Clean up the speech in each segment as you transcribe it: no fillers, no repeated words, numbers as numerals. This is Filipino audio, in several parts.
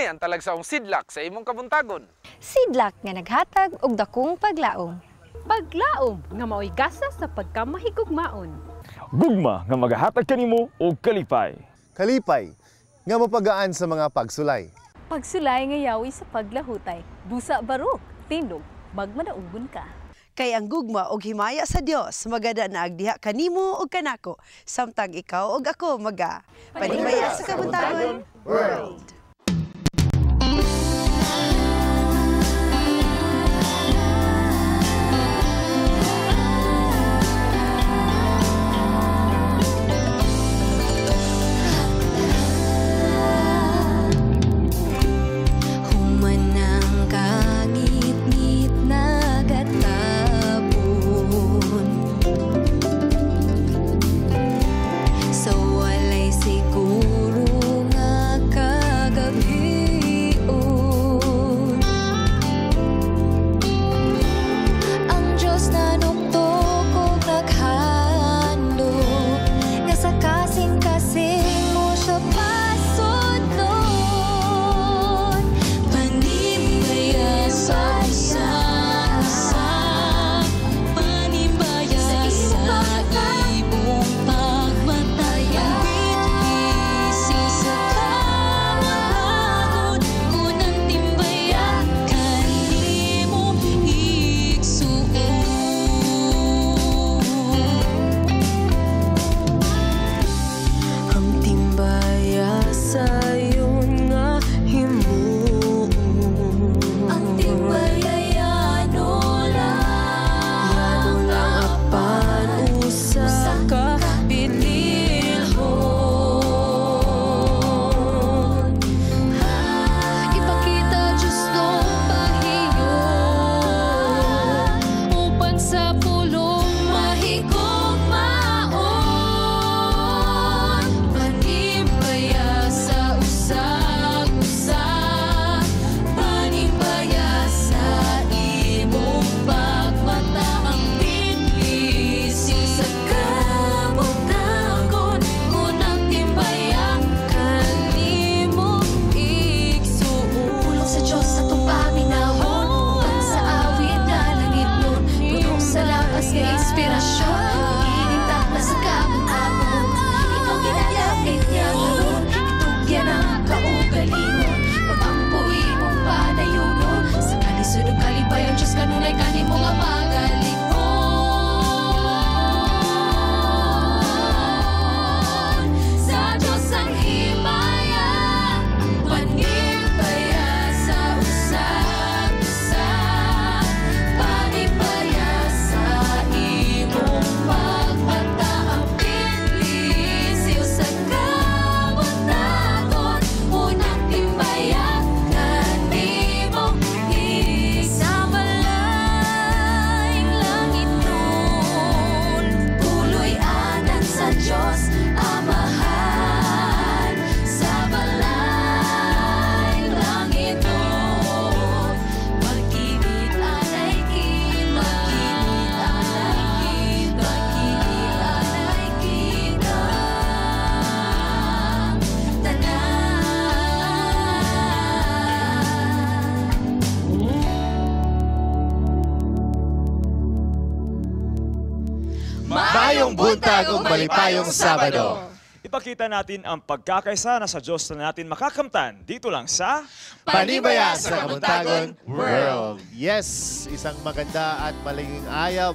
Kini ang talagsaong sidlak sa imong kabuntagon. Sidlak nga naghatag og dakong paglaom. Paglaom nga mao'y gasa sa pagkamahigugmaon. Gugma nga magahatag kanimo og kalipay. Kalipay nga mapagaan sa mga pagsulay. Pagsulay nga yawi sa paglahutay. Busa barok, tindog, magmanaubon ka. Kay ang gugma og himaya sa Dios magada na agdiha kanimo og kanako samtang ikaw og ako maga panimaya sa kabuntagon world. Mayong buntag ug malipayong Sabado. Ipakita natin ang pagkakaisa na sa Diyos na natin makakamtan dito lang sa Panibaya sa Kabuntagon World. Yes, isang maganda at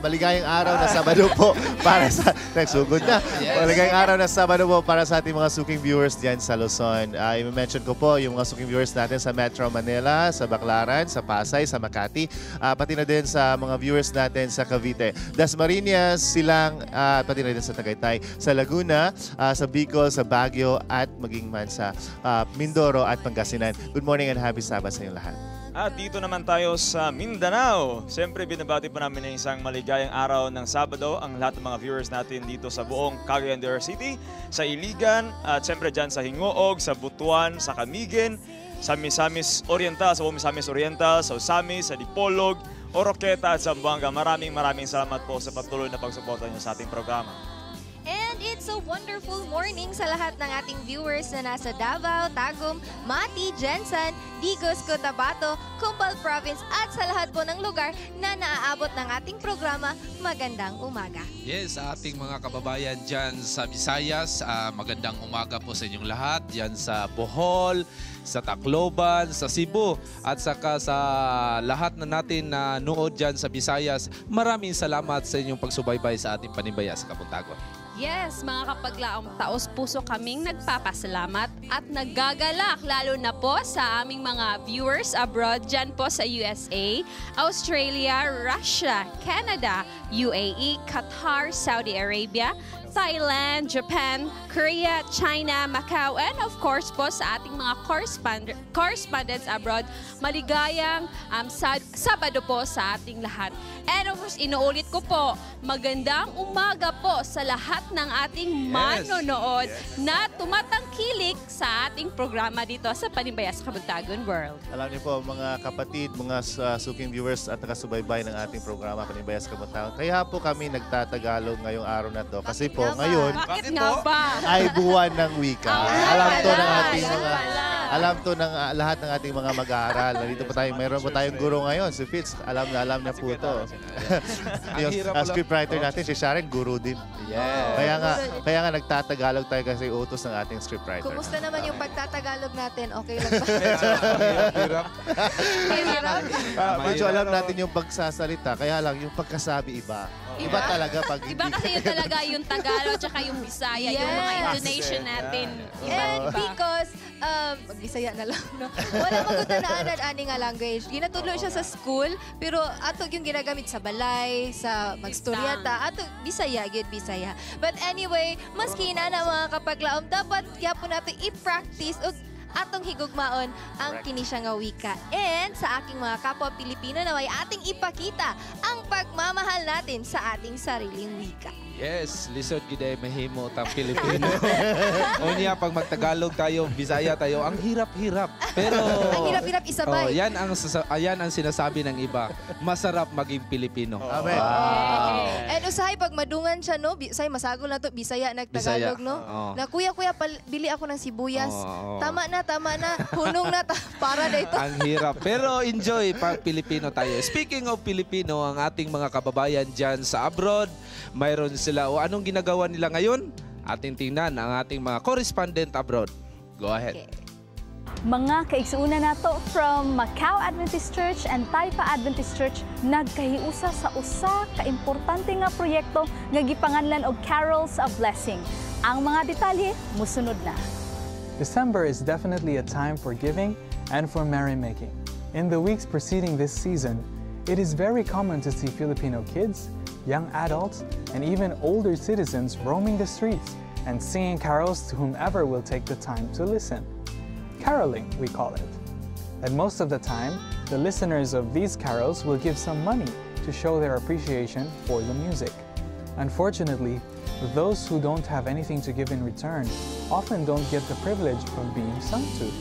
maligayang araw na Sabado po para sa nagsugod na. Maligayang araw na Sabado po para sa ating mga suking viewers diyan sa Luzon. I-mention ko po yung mga suking viewers natin sa Metro Manila, sa Baclaran, sa Pasay, sa Makati, pati na din sa mga viewers natin sa Cavite, Dasmariñas, Silang, pati na din sa Tagaytay, sa Laguna, sa Bicol, sa Baguio, at maging man sa Mindoro at Pangasinan. Good morning and happy Sabbath sa inyong lahat. At dito naman tayo sa Mindanao. Siyempre, binabati pa namin ng isang maligayang araw ng Sabado ang lahat ng mga viewers natin dito sa buong Cagayan de Oro City, sa Iligan, at siyempre dyan sa Hingoog, sa Butuan, sa Camiguin, sa Misamis Oriental, sa Misamis Oriental, sa Osamis, sa Dipolog, Oroqueta at Zamboanga. Maraming salamat po sa patuloy na pagsuporta niyo sa ating programa. And it's It's a wonderful morning sa lahat ng ating viewers na nasa Davao, Tagum, Mati, Jensen, Digos, Cotabato, Kumpal Province at sa lahat po ng lugar na naaabot ng ating programa. Magandang umaga. Yes, sa ating mga kababayan dyan sa Visayas, magandang umaga po sa inyong lahat. Dyan sa Bohol, sa Tacloban, sa Cebu, at saka sa lahat na natin na nood dyan sa Visayas. Maraming salamat sa inyong pagsubaybay sa ating Panimbayas sa Kabuntagon. Yes, mga kapaglaong taos puso kaming nagpapasalamat at nagagalak lalo na po sa aming mga viewers abroad dyan po sa USA, Australia, Russia, Canada, UAE, Qatar, Saudi Arabia, Thailand, Japan, Korea, China, Macau, and of course po sa ating mga correspondents abroad. Maligayang Sabado po sa ating lahat. And of course, inuulit ko po, magandang umaga po sa lahat ng ating manonood na tumatangkilik sa ating programa dito sa Panimbayas Kabuntagon World. Alam niyo po mga kapatid, mga suking viewers at nakasubaybay ng ating programa Panimbayas Kabuntagon. Kaya po kami nagtatagalog ngayong araw na to. Kasi po ngayon ay buwan ng wika. Alam to ng lahat ng ating mga mag-aaral. Nandito po tayo, mayroon po tayong guro ngayon, si Fitz. Alam na po ito. Yung scriptwriter natin, si Sharon, guro din. Kaya nga nagtatagalog tayo kasi utos ng ating scriptwriter. Kumusta naman yung pagtatagalog natin? Okay lang ba? Hirap. Medyo alam natin yung pagsasalita, kaya lang yung pagkasabi iba. Iba talaga pag hindi. Iba kasi yung talaga yung Tagalog tsaka yung Bisaya, yung mga intonation natin. And because, Bisaya na lang, no? Wala magutanaanan ani nga language. Ginatulo siya sa school, pero atog yung ginagamit sa balay, sa magstoryata, atog Bisaya, good Bisaya. But anyway, maski na mga kapaglaom, dapat kaya po natin i-practice o atong higugmaon ang kini siya nga wika. And sa aking mga kapwa Pilipino naway ating ipakita ang pagmamahal natin sa ating sariling wika. Yes, lisod giday mahimo tang Pilipino. Unya pag magtagalog tayo, Bisaya tayo, ang hirap-hirap. Pero ang hirap-hirap isabay. yan ang sinasabi ng iba. Masarap maging Pilipino. Amen. And usahay pag madungan siya no, say masagol na to Bisaya nagtagalog no. Na kuya bili ako ng sibuyas. Tama na. Hunong na para dito. Ang hirap. Pero enjoy pag Pilipino tayo. Speaking of Pilipino, ang ating mga kababayan dyan sa abroad, mayroon sila o anong ginagawa nila ngayon? Ating tingnan ang ating mga correspondent abroad. Go ahead. Okay. Mga kaigsuuna nato from Macau Adventist Church and Taipa Adventist Church nagkahiusa sa usa ka importante nga proyekto nga gipanganlan og Carols of Blessing. Ang mga detalye musunod na. December is definitely a time for giving and for merrymaking. In the weeks preceding this season, it is very common to see Filipino kids, young adults, and even older citizens roaming the streets and singing carols to whomever will take the time to listen. Caroling, we call it. And most of the time, the listeners of these carols will give some money to show their appreciation for the music. Unfortunately, those who don't have anything to give in return often don't get the privilege of being sung to.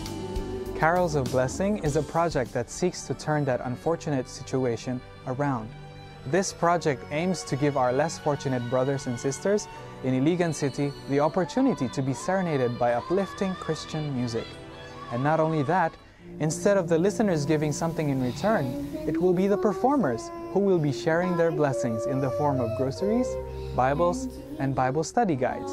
Carols of Blessing is a project that seeks to turn that unfortunate situation around. This project aims to give our less fortunate brothers and sisters in Iligan City the opportunity to be serenaded by uplifting Christian music. And not only that, instead of the listeners giving something in return, it will be the performers who will be sharing their blessings in the form of groceries, Bibles, and Bible study guides.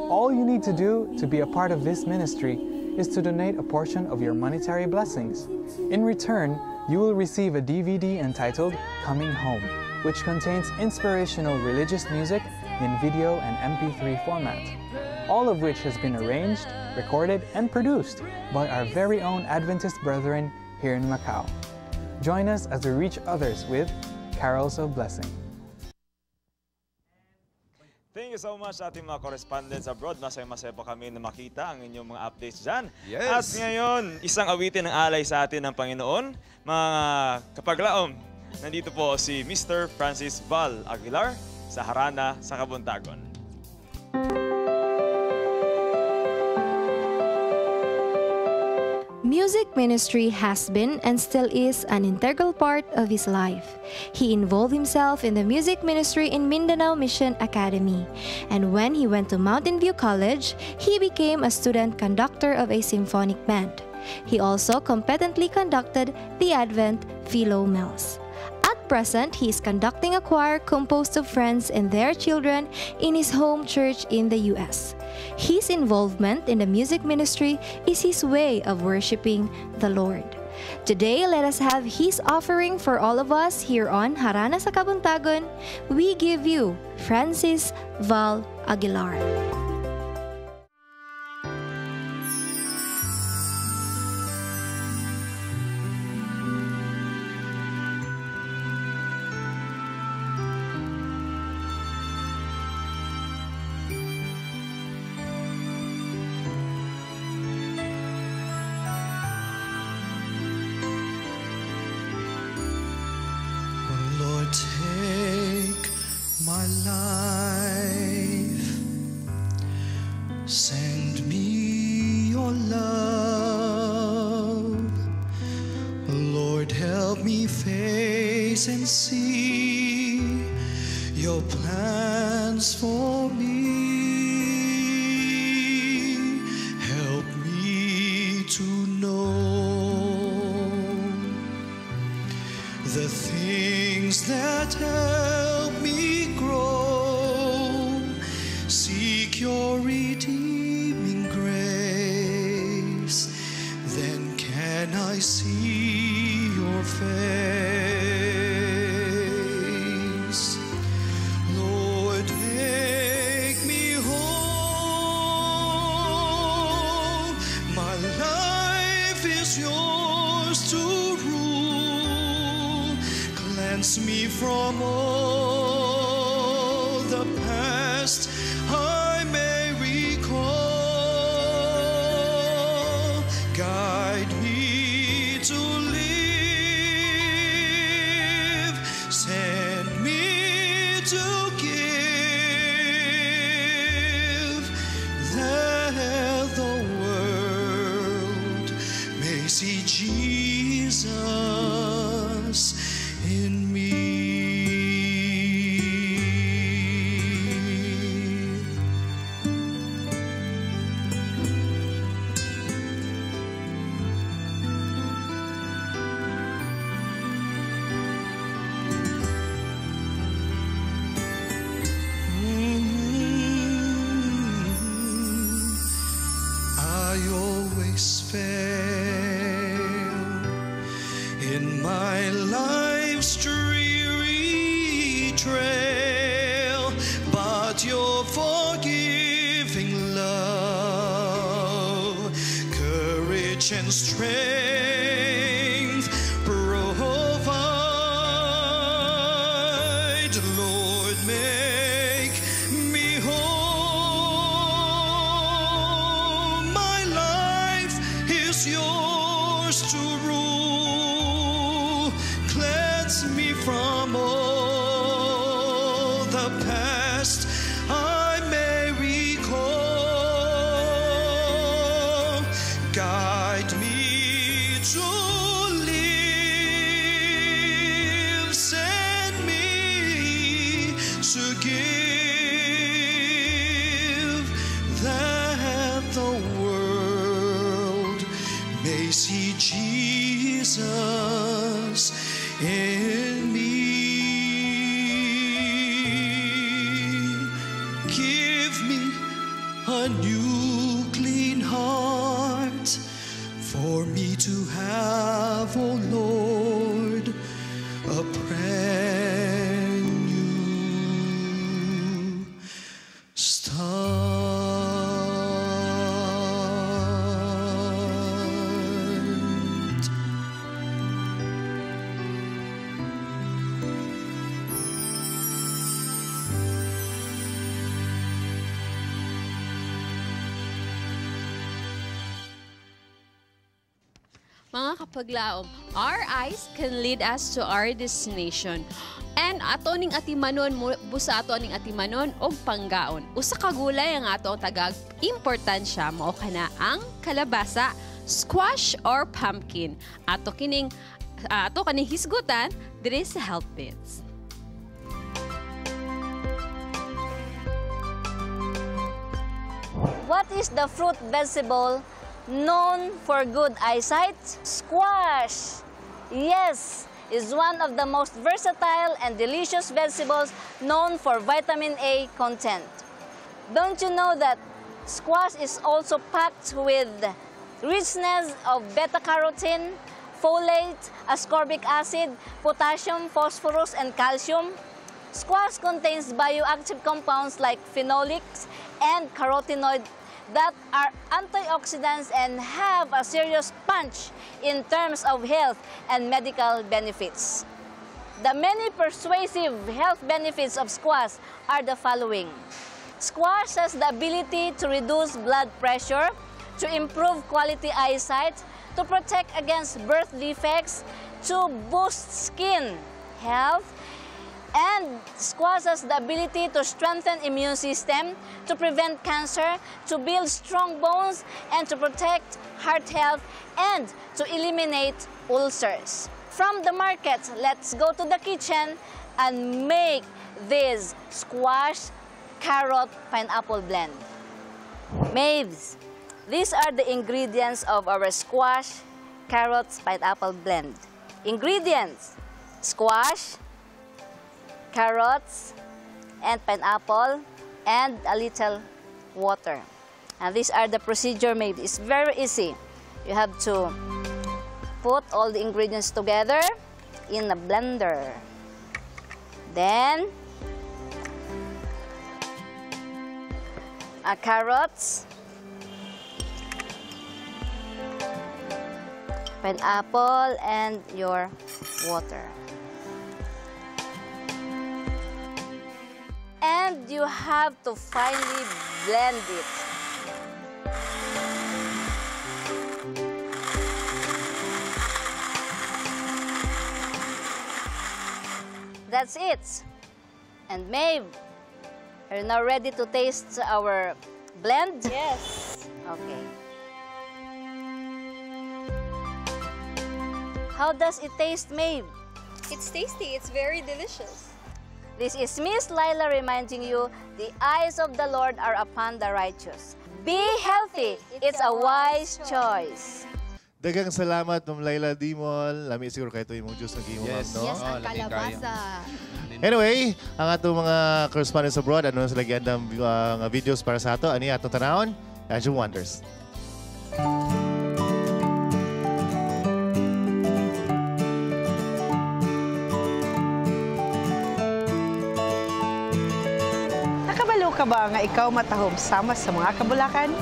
All you need to do to be a part of this ministry is to donate a portion of your monetary blessings. In return, you will receive a DVD entitled Coming Home, which contains inspirational religious music in video and MP3 format, all of which has been arranged, recorded, and produced by our very own Adventist brethren here in Macau. Join us as we reach others with Carols of Blessing. Thank you so much sa ating mga correspondents abroad. Masaya-masaya po kami na makita ang inyong mga updates dyan. Yes. At ngayon, isang awitin ng alay sa atin ng Panginoon. Mga kapaglaom, nandito po si Mr. Francis Val Aguilar sa Harana sa Kabuntagon. Music ministry has been and still is an integral part of his life. He involved himself in the music ministry in Mindanao Mission Academy, and when he went to Mountain View College, he became a student conductor of a symphonic band. He also competently conducted the Advent Philomels. At present, he is conducting a choir composed of friends and their children in his home church in the U.S. His involvement in the music ministry is his way of worshiping the Lord. Today, let us have his offering for all of us here on Harana sa Kabuntagon. We give you Francis Val Aguilar. Take my life, send me your love. Lord, help me face and see your plans for me. Help me to know the things that help me grow. Seek your redeeming grace, then can I see your face. Lord, make me whole. My life is yours to rule. Cleanse me from all the past I may recall. Guide me to live. Send me to give, that the world may see Jesus in me. I always fail in my life's dreary trail, but your forgiving love, courage and strength provide. Lord, make me whole. My life is yours to rule. Cleanse me from all the past I may recall. Guide me to live. Send me to give, that the world may see Jesus in me. Give me a new clean heart for me to have, oh Lord, a brand new start. Mga kapaglaom, our eyes can lead us to our destination. And ato ning atimanon, busa ato ning atimanon og panggaon. Usa ka gulay ang ato tagag importansya mao kana ang kalabasa. squash or pumpkin. Ato kaning hisgutan diri sa Health Bits. What is the fruit vegetable known for good eyesight? Squash. Yes, is one of the most versatile and delicious vegetables known for vitamin A content. Don't you know that squash is also packed with richness of beta-carotene, folate, ascorbic acid, potassium, phosphorus, and calcium? Squash contains bioactive compounds like phenolics and carotenoid that are antioxidants and have a serious punch in terms of health and medical benefits. The many persuasive health benefits of squash are the following. Squash has the ability to reduce blood pressure, to improve quality eyesight, to protect against birth defects, to boost skin health, and squash has the ability to strengthen immune system, to prevent cancer, to build strong bones, and to protect heart health, and to eliminate ulcers. From the market, let's go to the kitchen and make this squash carrot pineapple blend. Mabes, these are the ingredients of our squash carrots pineapple blend. Ingredients: squash, carrots, and pineapple, and a little water. And these are the procedure made. It's very easy. You have to put all the ingredients together in a blender. Then, carrots, pineapple, and your water. And you have to finely blend it. That's it. And Maeve, are you now ready to taste our blend? Yes. Okay. How does it taste, Maeve? It's tasty. It's very delicious. This is Miss Laila reminding you, the eyes of the Lord are upon the righteous. Be healthy. It's a wise choice. Daghang salamat, Ma'am Laila Dimol. Lami siguro kayo ito yung juice na gimo, ma'am, no? Yes, ang kalabasa. Anyway, ang atong mga correspondents abroad, ano sila giandang videos para sa ato, ani atong tanawon, Angel Wonders. Nakabalo ka ba nga ikaw matahom sama sa mga kabulakan?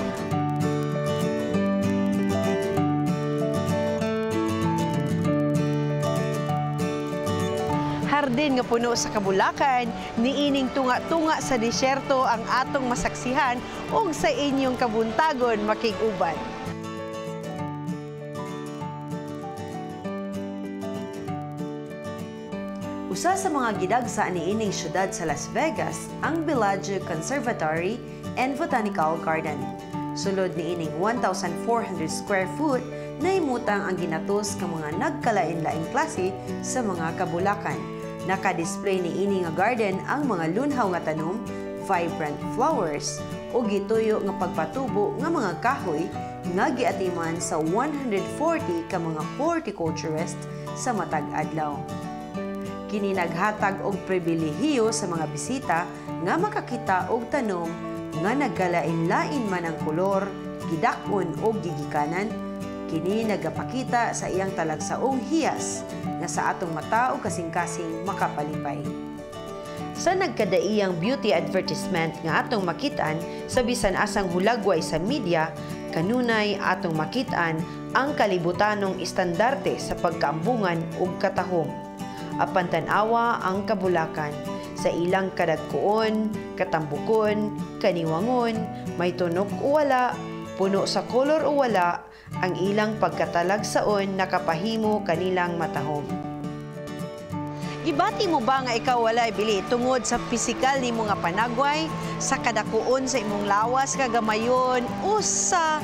Hardin nga puno sa kabulakan, niining tunga-tunga sa disyerto ang atong masaksihan ug sa inyong kabuntagon makig-uban. Usa sa mga gidagsa niining syudad sa Las Vegas ang Bellagio Conservatory and Botanical Garden. Sulod niining 1,400 square foot, naimutang ang ginatos ka mga nagkalain-laing klase sa mga kabulakan. Naka-display niini nga garden ang mga lunhaw nga tanom, vibrant flowers, o gituyo nga pagpatubo nga mga kahoy nga giatiman sa 140 ka mga horticulturist sa matag adlaw. Kini naghatag og pribilehiyo sa mga bisita nga makakita og tanom nga nagkalain-lain man ang kolor, gidakon o gigikanan. Kini nagapakita sa iyang talagsaong hiyas nga sa atong mata o kasing-kasing makapalipay. Sa nagkadaiyang beauty advertisement nga atong makitaan sa bisan asang hulagway sa media, kanunay atong makitaan ang kalibutanong estandarte sa pagkaambungan ug katahom. Apan tan-awa ang kabulakan sa ilang kadagkuon, katambukon, kaniwangon, may tunok o wala, puno sa kolor o wala, ang ilang pagkatalagsaon nakapahimo kanilang matahom. Gibati mo ba nga ikaw walay bili tungod sa pisikal nimo nga panagway, sa kadakuon sa imong lawas kagamayon o sa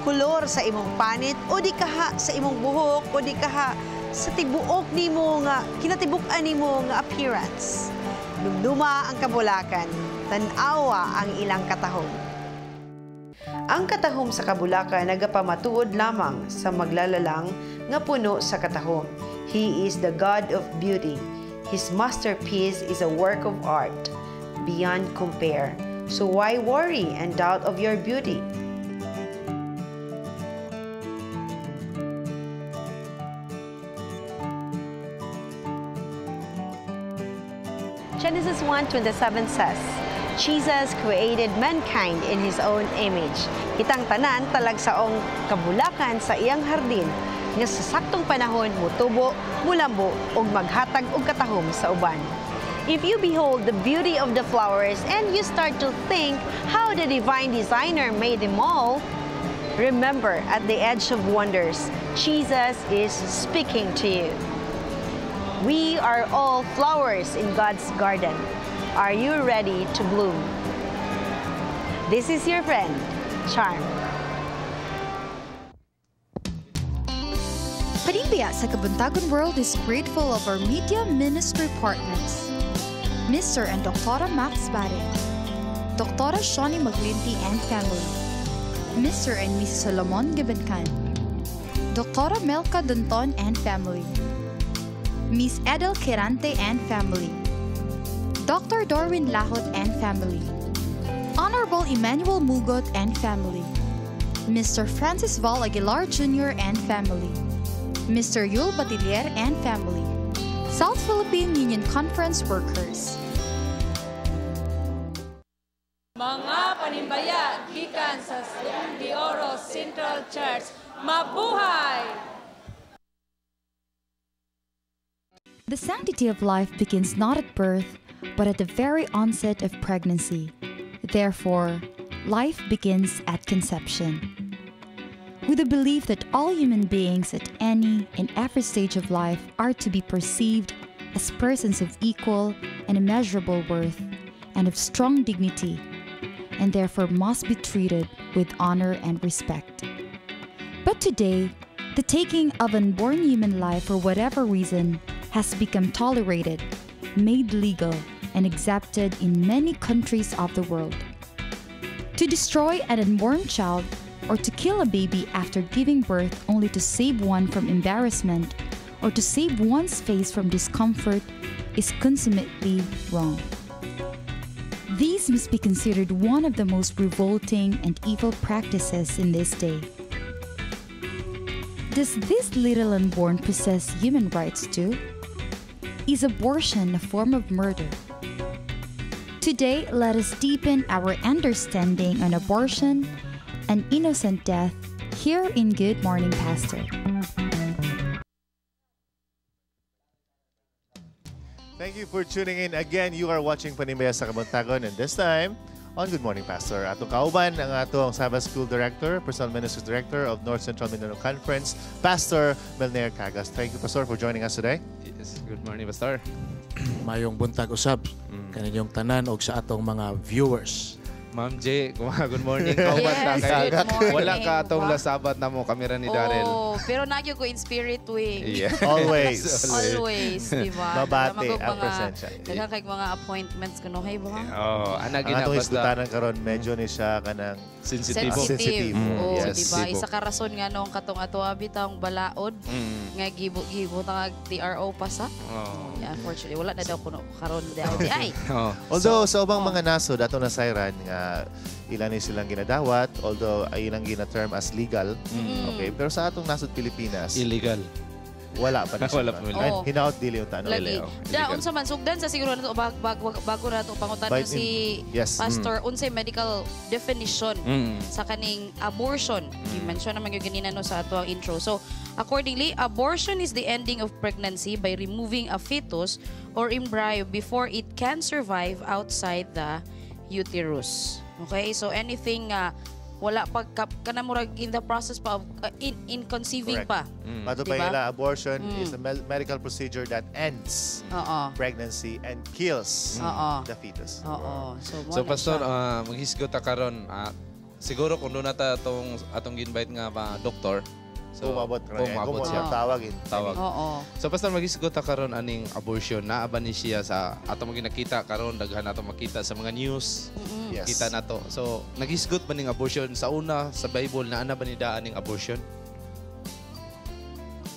kolor sa imong panit o di kaha sa imong buhok o di kaha sa tibuok nimo nga kinatibuk-an nimo nga appearance. Dumduma ang kabulakan, tan-awa ang ilang katahom. Ang katahom sa kabulakan nagapamatuod lamang sa maglalalang nga puno sa katahom. He is the God of beauty. His masterpiece is a work of art beyond compare. So why worry and doubt of your beauty? Genesis 1:27 says, Jesus created mankind in His own image. Kitang tanan talagsaong kabulakan sa iyang hardin nga sa saktong panahon mutubo, mulambo ug maghatag og katahom sa uban. If you behold the beauty of the flowers and you start to think how the divine designer made them all, remember at the edge of wonders, Jesus is speaking to you. We are all flowers in God's garden. Are you ready to bloom? This is your friend, Charm. Panimbiya sa Kabuntagon World is grateful of our media ministry partners. Mr. and Dr. Max Barre, Dr. Shoni Maglinti and family, Mr. and Mrs. Solomon Gibankan, Dr. Melka Dunton and family, Miss Edel Quirante and family, Dr. Dorwin Lahot and family, Honorable Emmanuel Mugot and family, Mr. Francis Val Aguilar Jr. and family, Mr. Yul Batilier and family, South Philippine Union Conference workers. Mga panimbayag gikan sa de Oro Central Church, mabuhay! The sanctity of life begins not at birth, but at the very onset of pregnancy. Therefore, life begins at conception. With the belief that all human beings at any and every stage of life are to be perceived as persons of equal and immeasurable worth and of strong dignity, and therefore must be treated with honor and respect. But today, the taking of unborn human life for whatever reason has become tolerated, made legal, and accepted in many countries of the world. To destroy an unborn child or to kill a baby after giving birth only to save one from embarrassment or to save one's face from discomfort is consummately wrong. These must be considered one of the most revolting and evil practices in this day. Does this little unborn possess human rights too? Is abortion a form of murder? Today, let us deepen our understanding on abortion and innocent death here in Good Morning Pastor. Thank you for tuning in again. You are watching Panimbayag sa Kabuntagon, and this time on Good Morning Pastor. Atong kauban ang atong Sabbath School Director, Personal Ministries Director of North Central Mindanao Conference, Pastor Melner Cagas. Thank you, Pastor, for joining us today. Yes, good morning, Pastor. Mayong buntag usab kaninyong tanan og sa atong mga viewers. Ma'am J, good morning. Kauban ta kay wala ka atong lasabat na mo kamera ni Darrell. Oh, pero nagyo ko in spirit we. Yeah. Always. Always, di ba? Mabati ang presensya. Daghang kay mga appointments kuno hay ba? Oh, ana ang atong isgutanan karon medyo ni siya kanang sensitive. Oh, yes. di ba? Isa ka rason nga nung katong ato abitang balaod nga gibo tang TRO pa sa. Oh. Yeah, unfortunately wala na daw kuno karon daw di ay. Although sa ubang mga nasod ato na sayran nga ilan ni silang ginadawat, although ay ilang gina-term as legal. Okay, pero sa atong nasod Pilipinas, illegal. Wala pa na siya. Wala pa nila. Hinaut dili yung tanong. Lagi. Da unsa man sugdan sa siguro nato bago na to pangutan si Pastor unsay medical definition sa kaning abortion. I-mention naman yung ganina no sa ato ang intro. So, accordingly, abortion is the ending of pregnancy by removing a fetus or embryo before it can survive outside the uterus. Okay? So anything wala pag kanamurag in the process pa of in conceiving pa. Pato pa nila, abortion is a medical procedure that ends pregnancy and kills the fetus. Oo. So Pastor, maghisgot ta karon siguro kung doon nata atong ginvite nga doktor. So, Pumabot siya. Tawagin. Tawag. Oo. So pastor magisgot karon aning abortion na ba ni siya sa ato mo ginakita karon daghan nato makita sa mga news. Yes. Kita nato. So nagisgot ba ning abortion sa una sa Bible na ana ba ni daan ning abortion?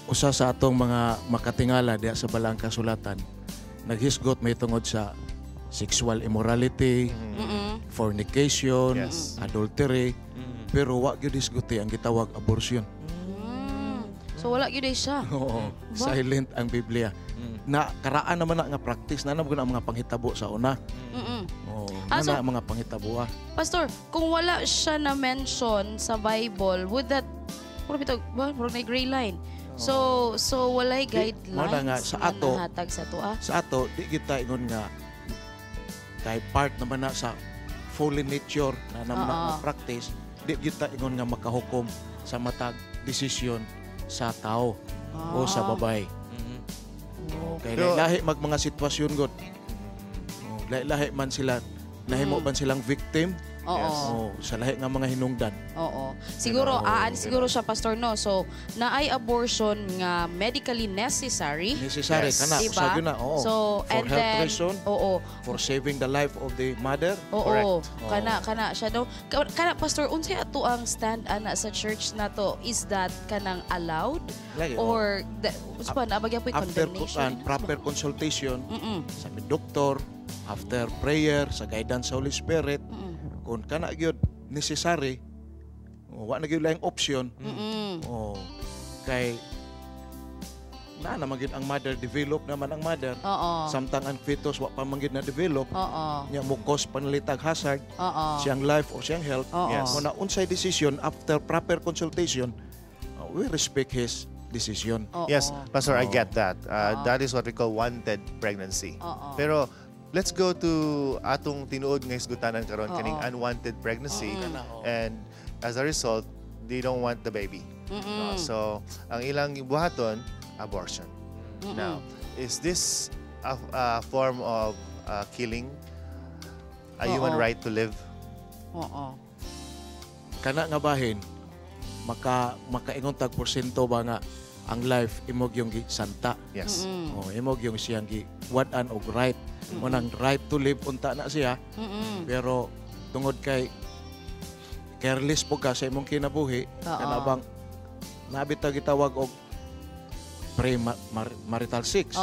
Usa sa atong mga makatingala diha sa balang kasulatan, naghisgot may tungod sa sexual immorality, fornication, adultery, pero wa gyud hisguti ang gitawag abortion. So wala gyud siya. Oo. Silent ang Biblia. Na karaan naman na nga practice na naman ang mga panghitabo sa una. Oo. So, mga panghitabo. Pastor, kung wala siya na mention sa Bible, would that may gray line? So walay guidelines sa ato nahatag sa tuwa. Sa ato di kita ingon nga kay part naman na sa fallen nature na naman na practice, di kita ingon nga makahukom sa matag desisyon sa tao o sa babae. Okay, lahi mga sitwasyon god. Lahi man sila, nahimo man silang victim. Oo. Sa lahi nga mga hinungdan. Oo. Siguro, siguro siya, Pastor, no? So, naay abortion nga medically necessary. Necessary, kana. Diba? Sa yun na, oo. So, for health reason, for for saving the life of the mother. Oo. Correct. Kana siya daw. Kana, Pastor, unsay ato ang stand ana sa church na to? Is that kanang allowed? Lagi, Or, nabagyan po yung after condemnation? proper consultation sa doktor, after prayer, sa guidance sa Holy Spirit, kung kana gyud necessary, wa na gyud laing option. Kay na gyud ang mother, develop naman ang mother. Samtang ang fetus wa pa man gyud na develop. Nya mo cause panalitag hazard siyang life or siyang health. Kung na unsay decision after proper consultation, we respect his decision. Yes, Pastor, I get that. That is what we call wanted pregnancy. Pero let's go to atong tinuod nga isgutanan karon kaning unwanted pregnancy, and as a result they don't want the baby. So ang ilang buhaton abortion. Now, is this a form of killing a human right to live? Kana nga bahin makaingon tag porsyento ba nga ang life imog yung santa. Yes. Imog yung siyang giwad-an og right. Unang right to live unta na siya. Pero tungod kay careless po ka sa imong kinabuhi, kanabang nabita gitawag og pre-marital sex.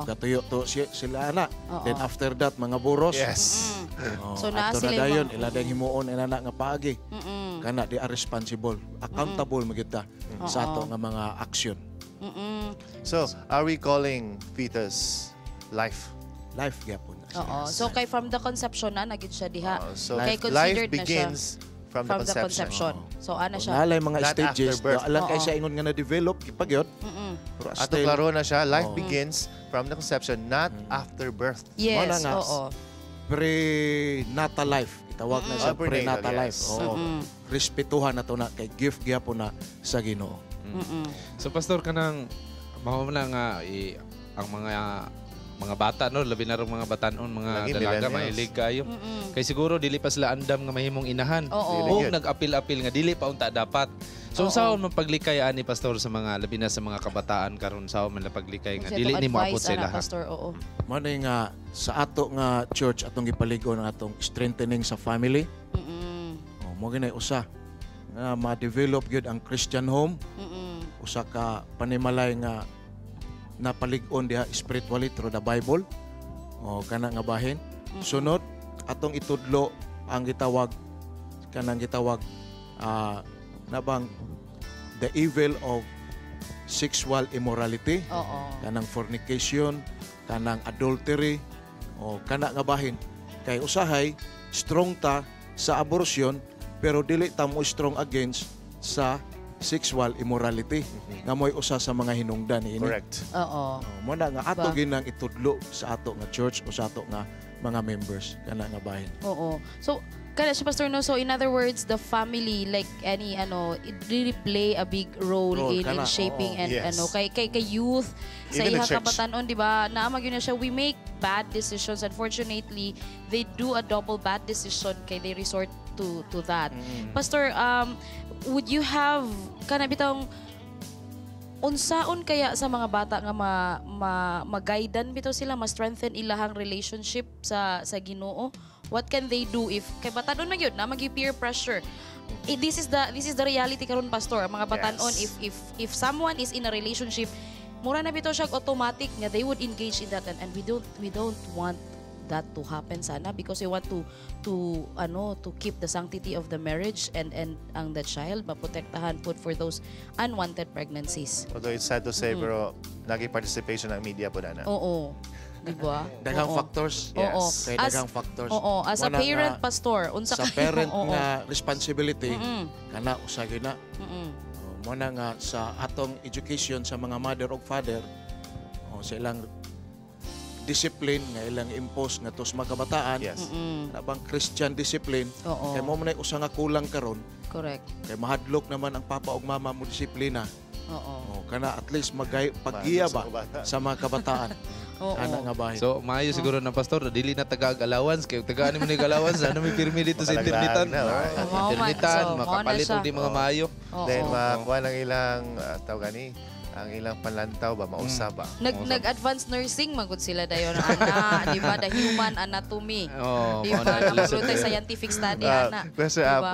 Katuyo to sila ana. Then after that mga buros. Yes. So na sila dayon ila dang himuon ina na nga paagi. Kana di are responsible, accountable magita sa ato nga mga action. So, are we calling fetus life? Life gyapon. So kay from the conception na nagid siya diha. So kay life considered na siya begins from the conception. So ana siya. Nalay mga Not stages, after birth. alang kay siya ingon nga na-develop pagyod. Ato klaro na siya, life begins from the conception, not after birth. Yes, Prenatal life. Itawag na sa prenatal life. Yes. Respetuhan nato na kay gift gyapon na sa Ginoo. So pastor kanang mao na nga ang mga bata no, labi na rin mga batanon, mga dalaga mahilig kayo. Kay siguro dili pa sila andam nga mahimong inahan. O nag-apil-apil nga dili pa unta dapat. So saan man paglikay ani pastor sa mga labi na sa mga kabataan karon saan man paglikay nga dili ni moabot sa lahat. Pastor, Mao nga sa ato nga church atong gipaligon ang atong strengthening sa family. Mo ginay usa nga ma-develop gyud ang Christian home. Usa ka panimalay nga napalig-on diha spiritually through the Bible. Kana nga bahin. Sunod atong itudlo ang gitawag nabang the evil of sexual immorality, kanang fornication, kanang adultery, kana nga bahin. Kay usahay strong ta sa abortion pero dili ta mo strong against sa sexual immorality nga mo'y usa sa mga hinungdan ini. Correct. Mo na nga ato ginang itudlo sa ato nga church o sa ato nga mga members kana nga bahin. So Kada siya, Pastor, no? So in other words, the family, like any it really play a big role in shaping and kay youth sa Even iha the church. kabatanon, di ba? Naamag yun na siya, we make bad decisions. Unfortunately, they do a double bad decision kay they resort to that. Pastor, would you have bitang unsaon kaya sa mga bata nga ma-guidan bitaw sila, ma-strengthen ilahang relationship sa Ginoo? What can they do if kay batanon man gyud na magi peer pressure? This is the reality karon, Pastor. Mga batanon, if someone is in a relationship, mura na bitaw siya automatic nga they would engage in that, and we don't want that to happen sana, because we want to keep the sanctity of the marriage and ang the child maprotektahan put for those unwanted pregnancies. Although it's sad to say, pero naging participation ng media po na. Oo. Diba? Daghang factors. Yes. Kay daghang factors. As a parent, Pastor, unsa sa parent nga responsibility kana usagi na. Mo na nga sa atong education sa mga mother o father, sa ilang discipline nga ilang impose nga tos mga kabataan. Yes. Bang Christian discipline. Kay mo man usa nga kulang karon. Correct. Kay mahadlok naman ang papa ug mama mo disiplina. Kana at least paggiya ba sa mga kabataan. Ana nga bahin. So, maayo siguro na, Pastor, dili na taga-allowance. Kaya tagaan mo ni allowance, ano may pirmi dito sa internetan. Internetan, makapalit o di mga maayo. Then, makuha ng ilang, ang ilang panlantaw ba, mausap ba? Nag-advanced nursing, magod sila dayon, ana, di ba? The human anatomy. Di ba? Napulutay scientific study, ana.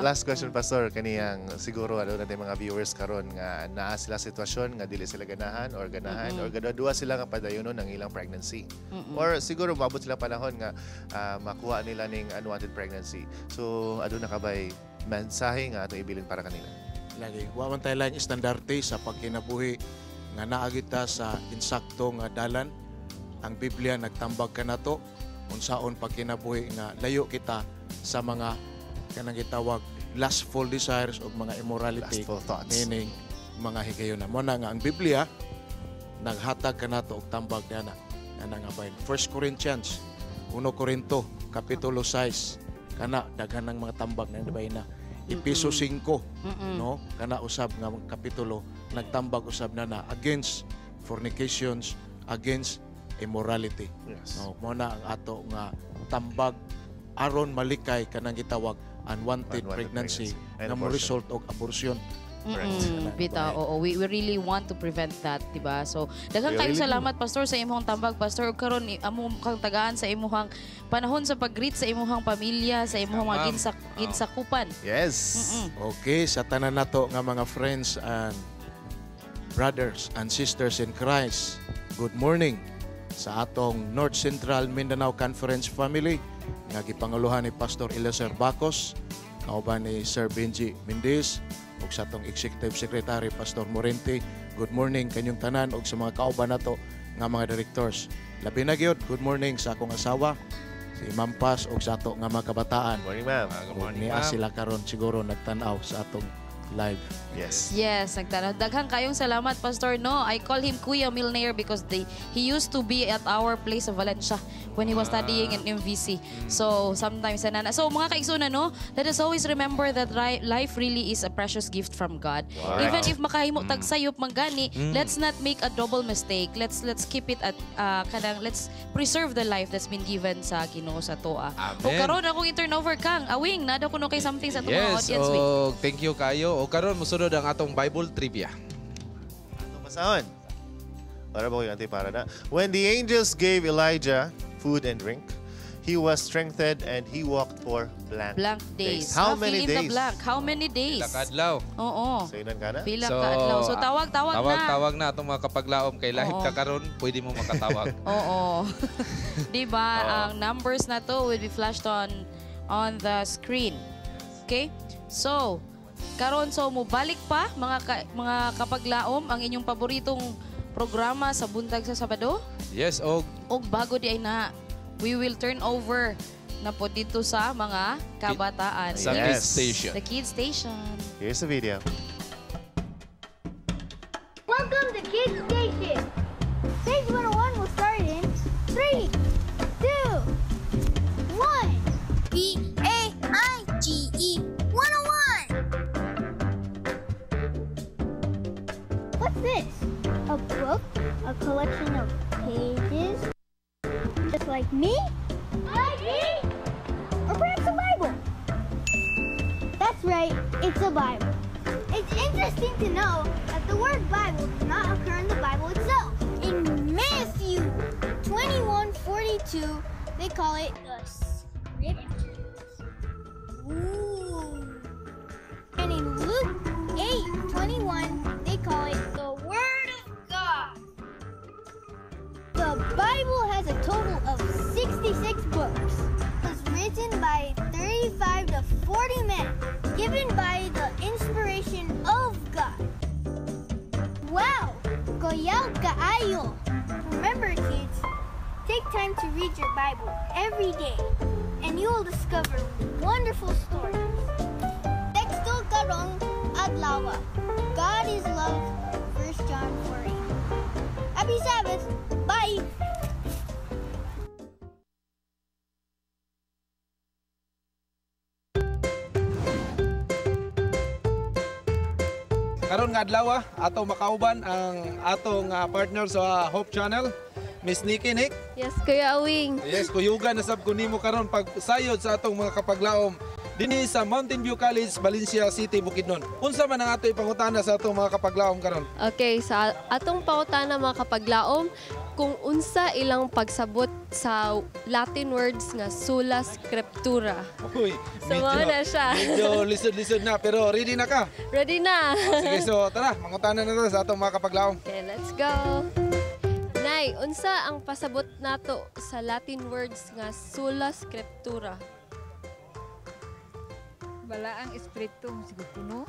Last question, Pastor, kaniyang siguro, natin mga viewers karon nga naa sila sitwasyon, nga dili sila ganahan, or gadua sila nga padayonon ng ilang pregnancy. Or siguro, mabot sila panahon nga makuha nila ng unwanted pregnancy. So, na kabay mensahe nga itong ibilin para kanila? Lagi, waman tayo lang estandarte sa pagkinabuhi nga naagita sa insakto nga dalan. Ang Biblia nagtambag ka na to, unsaon pagkinabuhi nga layo kita sa mga kanang gitawag lustful desires o mga immorality, meaning mga higayon na. Muna nga ang Biblia naghatag ka na to og tambag na nga bahin. 1 Corinthians 1 Corinto kapitulo 6 kana daghan ng mga tambag na bahin na. Episo 5 no kana usab nga kapitulo nagtambag usab na against fornications, against immorality. No, mo na ang ato nga tambag aron malikay kanang gitawag unwanted pregnancy nga mo result og abortion. Bita, we really want to prevent that, diba? So, daghang kayo salamat, Pastor, sa imong tambag, Pastor. Ug karon among kang tagaan sa imong panahon sa pag-greet sa imong pamilya, sa imong mga ginsakupan. Yes. Okay, sa tanan nato nga mga friends and brothers and sisters in Christ, good morning sa atong North Central Mindanao Conference family nga gipanguluhan ni Pastor Eliezer Bacos, kauban ni Sir Benji Mendez, ug sa atong Executive Secretary Pastor Morente. Good morning kanyong tanan ug sa mga kauban nato nga mga directors. Labi na gyud good morning sa akong asawa si Ma'am Paz ug sa ato nga mga kabataan. Morning, ma'am. Good morning, ma'am. Sila karon siguro nagtan-aw sa atong live. Yes. Yes, nagtanaw. Daghang kayong salamat, Pastor. No, I call him Kuya Milner because he used to be at our place of Valencia when he was studying in MVC. So, sometimes, so mga kaigsunan, no, let us always remember that life really is a precious gift from God. Wow. Even if makahimo tag sayop manggani, let's not make a double mistake. Let's keep it at let's preserve the life that's been given sa Ginoo sa toa. O karon akong i-turnover kang awing nada kuno kay something sa mga audience week. Thank you kayo. O karon mosunod ang atong Bible trivia. Atong masahon. Para ba ko para na. When the angels gave Elijah food and drink, he was strengthened and he walked for blank days. How many days? How many days? Pila kadlaw. Oo. So ilan ka na? Pila kadlaw. So tawag na. Tawag na atong mga kapaglaom kay lahip ka karon, pwede mo makatawag. Oo. Diba, ang numbers na to will be flashed on the screen. Okay? So, karon mobalik pa mga kapaglaom ang inyong paboritong programa sa buntag sa Sabado. Yes, og bago di ay na we will turn over na po dito sa mga kabataan. Sa Kids Station. The Kids Station. Here's the video. Welcome to Kids Station. Stage 101 will start in 3, 2, 1. P-A-I a collection of pages, just like me? Like me? Or perhaps a Bible? That's right, it's a Bible. It's interesting to know that the word Bible does not occur in the Bible itself. In Matthew 21:42, they call it the Scriptures. Ooh. And in Luke 8:21, they call it the Word of God. The Bible has a total of 66 books. It was written by 35 to 40 men, given by the inspiration of God. Wow! Goyaw kaayo! Remember, kids, take time to read your Bible every day, and you will discover wonderful stories. Texto karong adlaw. God is love. 1 John 4:8. Happy Sabbath. Bye. Karon nga adlaw ato makauban ang atong partner sa Hope Channel, Miss Nikki Nick. Yes, Kuya Awing. Yes, kuyugan na sab ko nimo karon pagsayod sa atong mga kapaglaom dinhi sa Mountain View College, Valencia City, Bukidnon. Unsa man ang ato ipangutana sa atong mga kapaglaom karon? Okay, sa atong pangutana mga kapaglaom, kung unsa ilang pagsabot sa Latin words nga sola scriptura. Uy, So, mga na siya. Medyo lisod-lisod na, pero ready na ka? Ready na. Sige, so tara, mangutana na to sa atong mga kapaglaom. Okay, let's go. Nay, unsa ang pasabot nato sa Latin words nga sola scriptura? Bala ang espiritu, sige puno.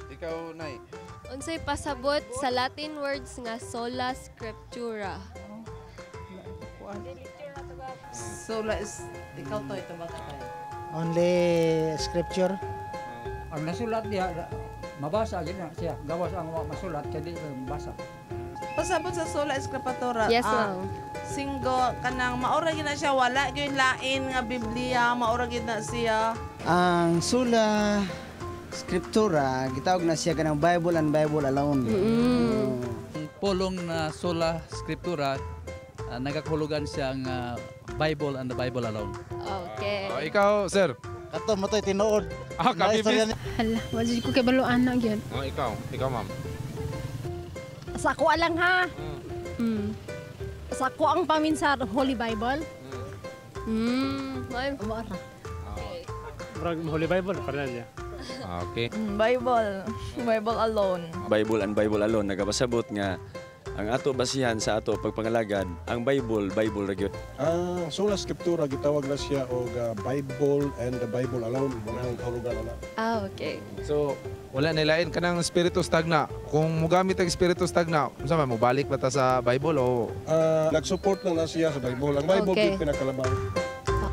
Ikaw, Nay. Unsay pasabot sa Latin words nga sola scriptura? Sola is, ikaw to, ito ba tayo? Only scripture. Ang nasulat niya, mabasa gina siya. Gawas ang masulat, kaya mabasa. Pasabot sa sola escritura. Yes, ma'am. Singgo kanang maura gina siya, wala gyud lain nga Biblia, maura gid na siya. Ang sola scriptura, gitawag na siya kanang Bible and Bible alone. Ang pulong na sola scriptura, nagakahulugan siya ang Bible and the Bible alone. Okay. Ikaw, sir. Kato mo to'y tinuod. Kabibis. Hala, wala ko kay baluan na gyud. Ikaw, ma'am. Sa ako lang ha. Sa ako ang pamin sa Holy Bible. Ma'am. Holy Bible, pala niya. Okay. Bible alone. Bible and Bible alone, nagapasabot nga ang ato basihan sa ato pagpangalagad, ang Bible ra gyud. Ang sola scriptura gitawag na siya og Bible and the Bible alone, muna ang kahulugan na. Okay. So, wala nilain ka ng Espiritu Stagna. Kung mugamit ang Espiritu Stagna, unsa man mo balik ba ta sa Bible o nag-support lang na siya sa Bible. Ang Bible Okay. gyud pinakalabaw.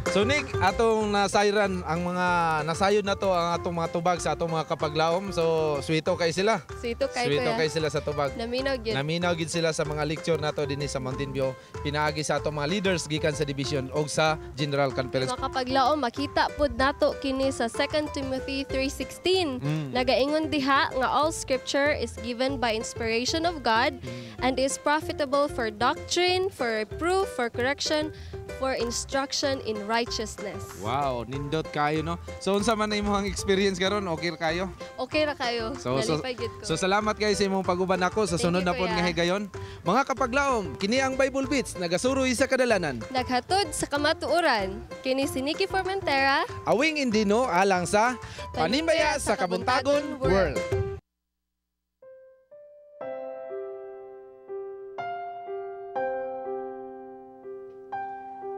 So Nick, atong nasayran ang mga nasayod na to ang atong mga tubag sa atong mga kapaglaom. So sweeto kay sila. Sweeto kay Sweeto kuya. kay sila sa tubag. Naminaw gyud. Naminaw gid sila sa mga lecture nato dinhi sa Mountain View. Pinaagi sa atong mga leaders gikan sa division o sa General Conference. Mga kapaglaom, makita pud nato kini sa 2 Timothy 3:16. Nagaingon diha nga all scripture is given by inspiration of God and is profitable for doctrine, for reproof, for correction, for instruction in righteousness. Wow, nindot kayo no. So unsa man na imong experience karon? Okay ra kayo? Okay ra kayo. Nalipay gyud ko. So salamat kayo sa imong paguban ako sa sunod na pod nga higayon. Mga kapaglaom, kini ang Bible Beats nagasuroy sa kadalanan. Naghatod sa kamatuoran. Kini si Nikki Formentera. Awing Indino alang sa Panimbaya sa Kabuntagon World.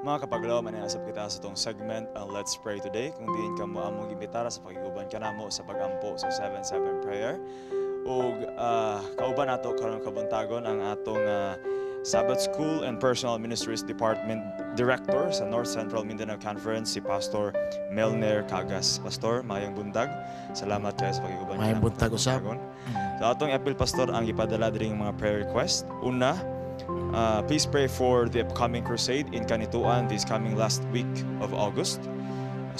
Mga kapaglaw, mananasab kita sa itong segment ang Let's Pray Today. Kung diin ka mo among imbitara sa pagiguban ka namo sa pagampo sa 7-7 prayer. O kauban nato karon kabuntagon ang atong Sabbath School and Personal Ministries Department Director sa North Central Mindanao Conference, si Pastor Melner Cagas. Pastor, mayang bundag. Salamat kayo sa pagiguban ka namo. Mayang buntag usab. Sa atong epil, Pastor, ang ipadala diri mga prayer request. Una, please pray for the upcoming crusade in Kanituan this coming last week of August.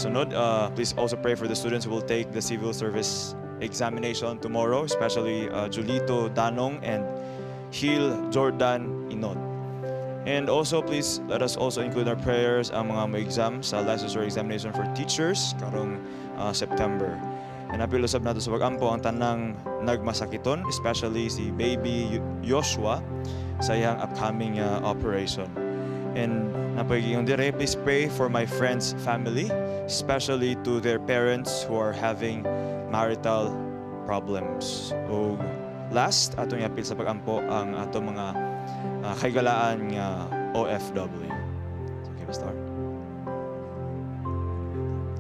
Sunod, please also pray for the students who will take the civil service examination tomorrow, especially Julito Danong and Hil Jordan Inot. And also, please let us also include our prayers ang mga may exam sa licensure examination for teachers karong September. And napilusab nato sa pag-ampo ang tanang nagmasakiton, especially si baby Joshua sa iyang upcoming operation. And napagiging dire, please pray for my friends' family, especially to their parents who are having marital problems. O last, atong yapil sa pag-ampo ang atong mga kaigalaan nga OFW. So, okay, start.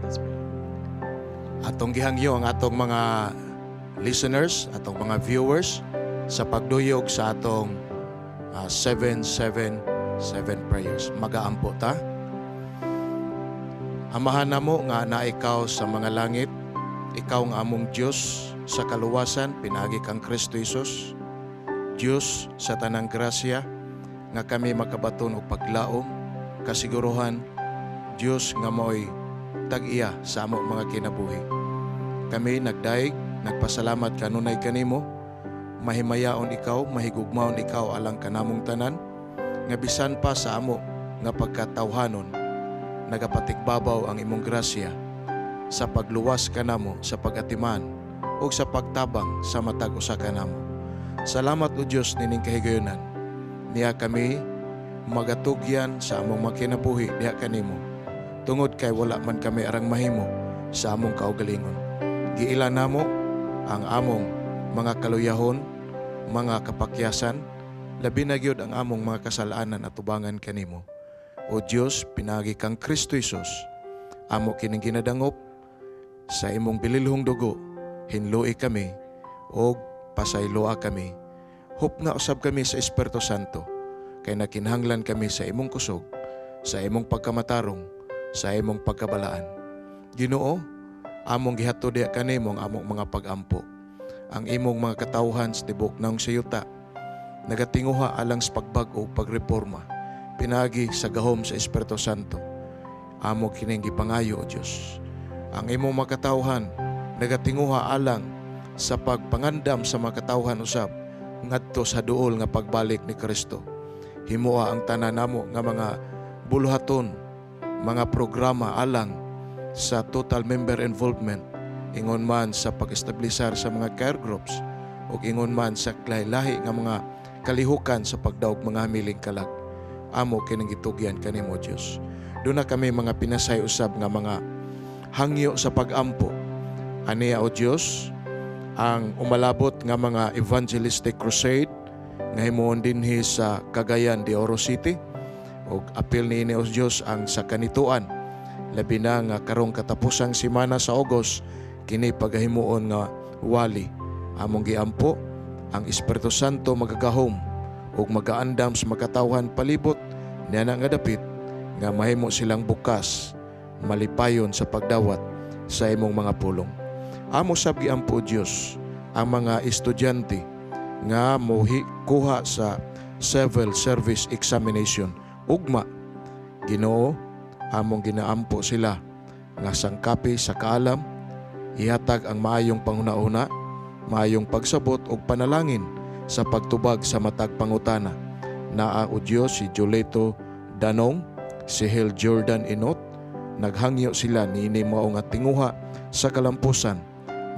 Let's pray. Atong gihangyo ang atong mga listeners, atong mga viewers sa pagduyog sa atong 777 prayers. Magaampo ta. Amahan namo nga na ikaw sa mga langit, ikaw nga among Diyos sa kaluwasan, pinagi kang Kristo Jesus. Diyos sa tanang grasya nga kami makabaton og paglaom, kasiguruhan, Diyos nga mo'y tag-iya sa amo mga kinabuhi. Kami nagdaig, nagpasalamat kanunay kanimo, mahimayaon ikaw, mahigugmaon ikaw alang kanamong tanan, nga bisan pa sa amo nga pagkatawhanon, nagapatikbabaw ang imong grasya sa pagluwas kanamo sa pagatiman o sa pagtabang sa matag usa kanamo. Salamat o Diyos nining kahigayonan. Niya kami magatugyan sa among makinabuhi diha kanimo. Tungod kay wala man kami arang mahimo sa among kaugalingon. Giila namo ang among mga kaluyahon, mga kapakyasan, labi na gyud ang among mga kasalanan at tubangan kanimo. O Diyos, pinagi kang Kristo Jesus, amo kining ginadangop sa imong bililhong dugo, hinlui kami o pasayloa kami. Hupna usab kami sa Espiritu Santo, kay nakinhanglan kami sa imong kusog, sa imong pagkamatarong, sa imong pagkabalaan. Ginoo, among gihatod diha kanimo ang among mga pag-ampo. Ang imong mga katawhan sa tibok naong sayuta, nagatinguha alang sa pagbag-o pagreforma, pinagi sa gahom sa Espiritu Santo. Amo kining gipangayo o Diyos. Ang imong mga katawhan, nagatinguha alang sa pagpangandam sa mga katawhan usab ngadto sa duol nga pagbalik ni Kristo. Himuha ang tanan namo nga mga buluhaton, mga programa alang sa total member involvement, ingon man sa pag-establisar sa mga care groups o ingon man sa lahi nga mga kalihukan sa pagdaog mga hamiling kalag. Amo kining gitugyan kanimo Dios. Doon na kami mga pinasay usab nga mga hangyo sa pag-ampo. Aniya o Dios ang umalabot nga mga evangelistic crusade nga himuon dinhi sa Cagayan de Oro City, og apil niini o Dios ang sa kanituan labi na nga karong katapusang semana sa August kini pagahimuon nga wali. Among giampo ang Espiritu Santo magagahom ug magaandam sa makatawhan palibot niya nga dapit nga mahimo silang bukas malipayon sa pagdawat sa imong mga pulong. Amo sab giampo Dios ang mga estudyante nga kuha sa civil service examination. Ugma, Ginoo, among ginaampo sila nga sangkapi sa kaalam, ihatag ang maayong panghuna-una, maayong pagsabot ug panalangin sa pagtubag sa matag pangutana. Naa o Dios si Joleto Danong, si Hil Jordan Inot, naghangyo sila nining maong at tinguha sa kalampusan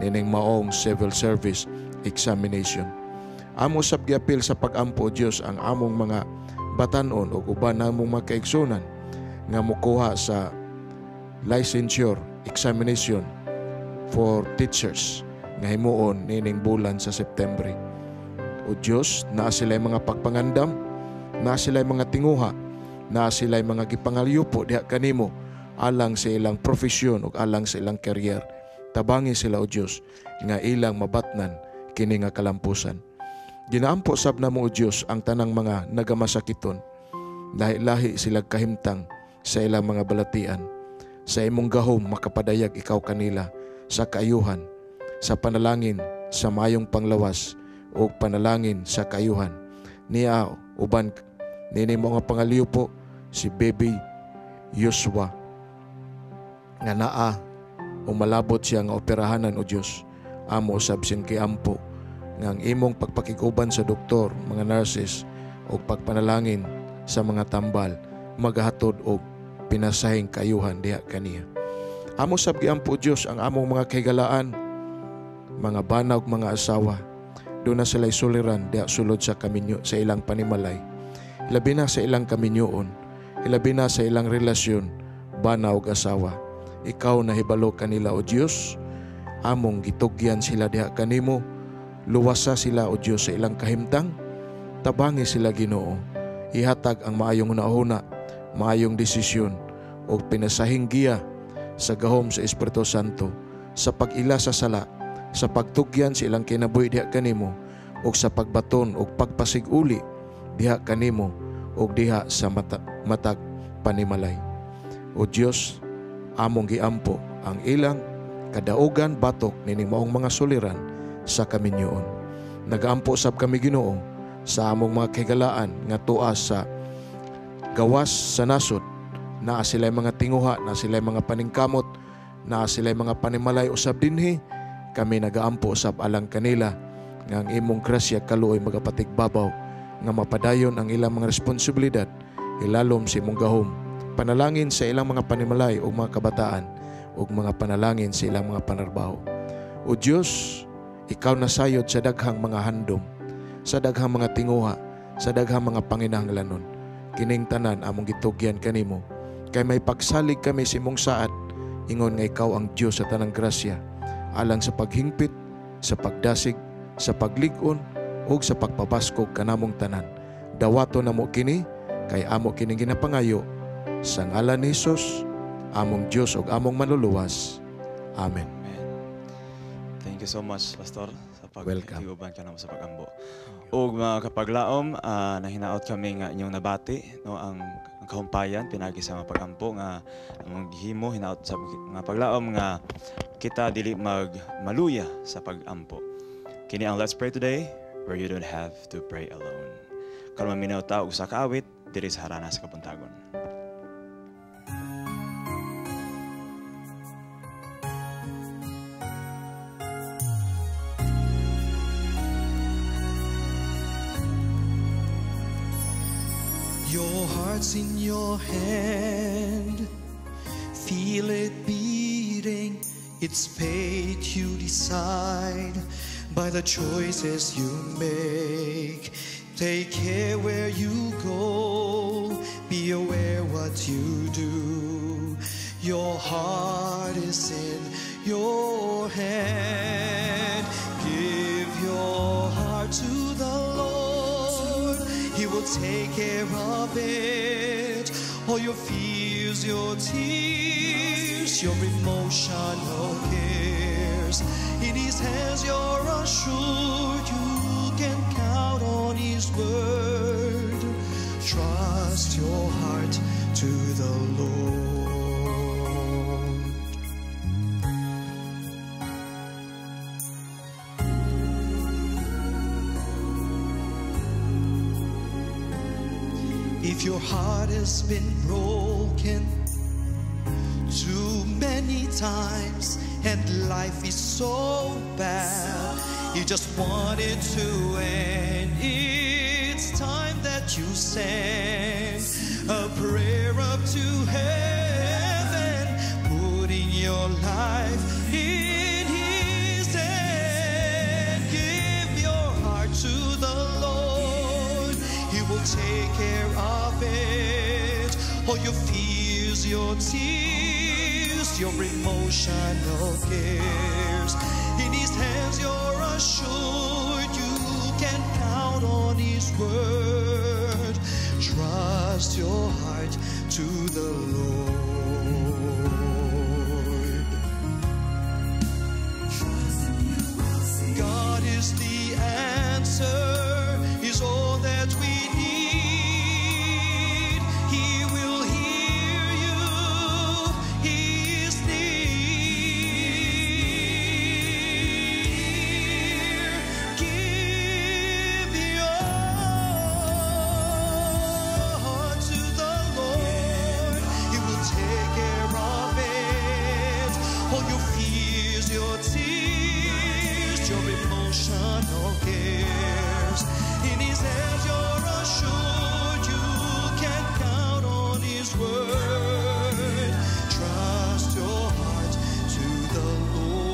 nining maong civil service examination. Amo sab giapil sa pag-ampo Dios ang among mga batan-on ug uban namong mga kaigsunan nga mokuha sa licensure examination for teachers nga himuon nining bulan sa September. O Dios, naa sila'y mga pagpangandam, naa sila'y mga tinguha, naa sila'y mga gipangalyupo diha kanimo alang sa ilang profesyon ug alang sa ilang career. Tabangi sila o Dios nga ilang mabatnan kini nga kalampusan. Ginaampo sab namo o Dios ang tanang mga nagamasakiton. Lahi-lahi sila kahimtang sa ilang mga balatian. Sa imong gahom makapadayag ikaw kanila sa kaayuhan, sa panalangin sa mayong panglawas o panalangin sa kaayuhan. Niya uban nini mga pangaliyo po si baby Joshua nga naa umalabot siya nga operahanan o Dios. Amo usab sin kiampo nga ang imong pagpakiguban sa doktor, mga nurses, o pagpanalangin sa mga tambal, magahatod og pinasahing kayuhan diha kaniya. Amo sab giampo Dios ang among mga kahigalaan, mga bana ug mga asawa. Doon na sila'y suliran diha sulod sa kaminyo sa ilang panimalay. Ilabi na sa ilang kaminyoon, ilabi na sa ilang relasyon, bana ug asawa. Ikaw na hibalo kanila o Dios, among gitugyan sila diha kanimo, luwasa sila o Dios sa ilang kahimtang, tabangi sila Ginoo, ihatag ang maayong hunahuna, maayong desisyon o pinasahing giya sa gahom sa Espiritu Santo, sa pag-ila sa sala, sa pagtugyan sa ilang kinabuhi diha kanimo, o sa pagbaton o pagpasiguli diha kanimo o diha sa matag panimalay. O Dios, among giampo ang ilang kadaugan batok nining maong mga suliran sa kaminyoon. Nagaampo sab kami Ginoo sa among mga kahigalaan nga tuas sa gawas sa nasod, naa sila'y mga tinguha, naa sila'y mga paningkamot, naa sila'y mga panimalay usab dinhi. Kami nagaampo usab alang kanila nga ang imong grasya kaluoy magapatigbabaw nga mapadayon ang ilang mga responsibilidad ilalom sa imong gahom. Panalangin sa ilang mga panimalay o mga kabataan o mga panalangin sa ilang mga panarbaho. O Diyos, ikaw nasayod sa daghang mga handom, sa daghang mga tinguha, sa daghang mga panginahanglanon. Kining tanan among gitugyan kanimo, kay may pagsalig kami sa imong saad, ingon nga ikaw ang Diyos sa tanang grasya, alang sa paghingpit, sa pagdasig, sa paglig-on, o sa pagpapaskog kanamong tanan. Dawato na mo kini, kay amo kining ginapangayo, sa ngalan ni Jesus, among Diyos o among manluluwas. Amen. Thank you so much, Pastor, sa pag-tiguban ka naman sa pag-ambo. O mga kapaglaom, nahinaot kami nga inyong nabati, no, ang kahumpayan, pinagi sa mga pag-ampo nga among gihimo, hinaot sa mga paglaom nga kita dili magmaluya sa pag-ampo. Kini ang Let's Pray Today, where you don't have to pray alone. Karon maminaw ta og sa kaawit diri sa harana sa Kabuntagon. Your heart's in your hand, feel it beating, it's fate you decide by the choices you make. Take care where you go, be aware what you do. Your heart is in your hand, give your heart to the Lord, He will take care of it. All your fears, your tears, your emotional cares, in His hands you're assured. You can count on His word. Trust your heart to the Lord. If your heart has been broken too many times and life is so bad, you just want it to end, it's time that you send a prayer up to heaven, putting your life in His hand. Give your heart to the Lord, He will take care of it. All your fears, your tears, your emotional cares, in His hands you're assured. You can count on His word. Trust your heart to the Lord. God is the answer, is all that we need. He will hear you, He is near. Give your heart to the Lord, He will take care of it. All your fears, your tears, your emotions, emotional cares. In His hands you're assured you can count on His word. Trust your heart to the Lord.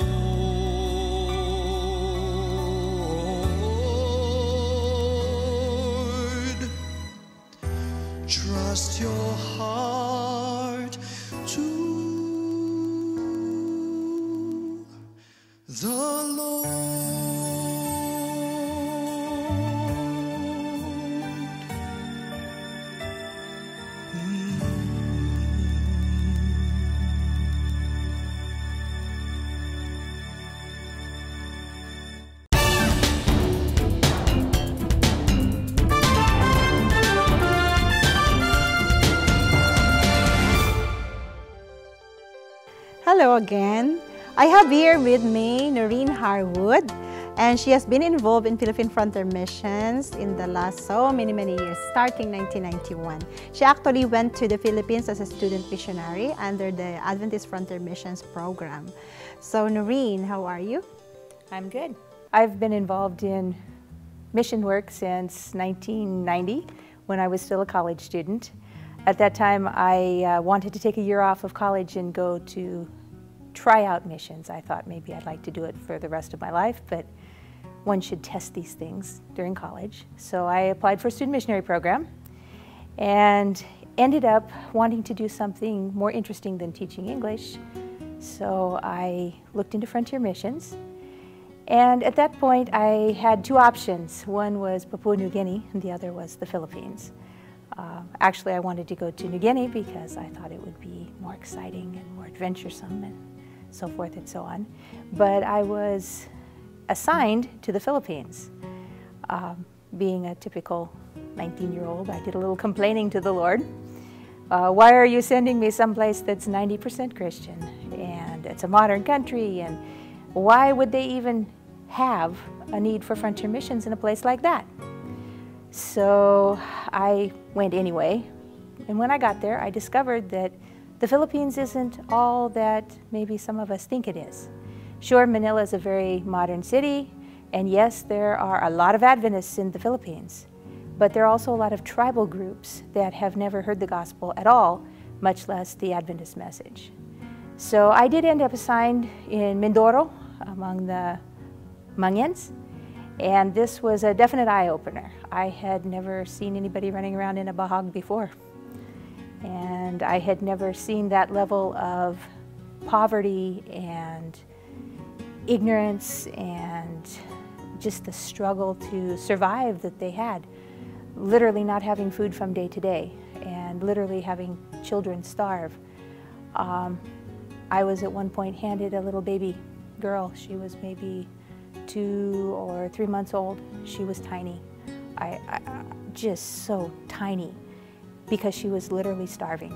Trust your heart to the Lord. Hello again. I have here with me Noreen Harwood, and she has been involved in Philippine Frontier Missions in the last so many years, starting 1991. She actually went to the Philippines as a student missionary under the Adventist Frontier Missions program. So Noreen, how are you? I'm good. I've been involved in mission work since 1990 when I was still a college student. At that time, I wanted to take a year off of college and go to try out missions. I thought maybe I'd like to do it for the rest of my life, but one should test these things during college. So I applied for a student missionary program and ended up wanting to do something more interesting than teaching English. So I looked into Frontier Missions, and at that point I had two options. One was Papua New Guinea and the other was the Philippines. Actually, I wanted to go to New Guinea because I thought it would be more exciting and more adventuresome and so forth and so on. But I was assigned to the Philippines. Being a typical 19-year-old, I did a little complaining to the Lord. Why are you sending me someplace that's 90% Christian? And it's a modern country, and why would they even have a need for frontier missions in a place like that? So I went anyway, and when I got there, I discovered that the Philippines isn't all that maybe some of us think it is. Sure, Manila is a very modern city, and yes, there are a lot of Adventists in the Philippines, but there are also a lot of tribal groups that have never heard the gospel at all, much less the Adventist message. So I did end up assigned in Mindoro among the Mangyans, and this was a definite eye-opener. I had never seen anybody running around in a bahag before, and I had never seen that level of poverty and ignorance and just the struggle to survive that they had. Literally not having food from day to day and literally having children starve. I was at one point handed a little baby girl. She was maybe 2 or 3 months old. She was tiny. Just so tiny because she was literally starving.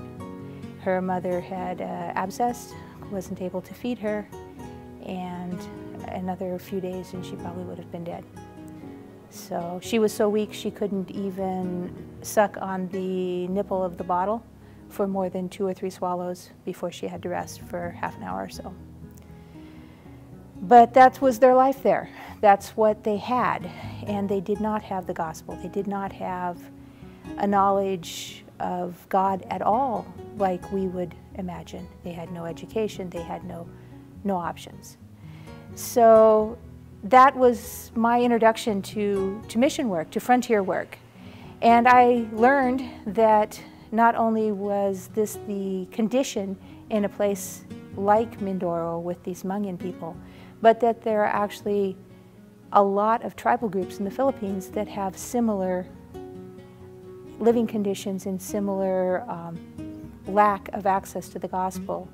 Her mother had abscess, wasn't able to feed her, and another few days and she probably would have been dead. So she was so weak she couldn't even suck on the nipple of the bottle for more than 2 or 3 swallows before she had to rest for half an hour or so. But that was their life there. That's what they had, and they did not have the gospel. They did not have a knowledge of God at all like we would imagine. They had no education, they had no options. So that was my introduction to mission work, to frontier work. And I learned that not only was this the condition in a place like Mindoro with these Mangyan people, but that there are actually a lot of tribal groups in the Philippines that have similar living conditions and similar lack of access to the gospel.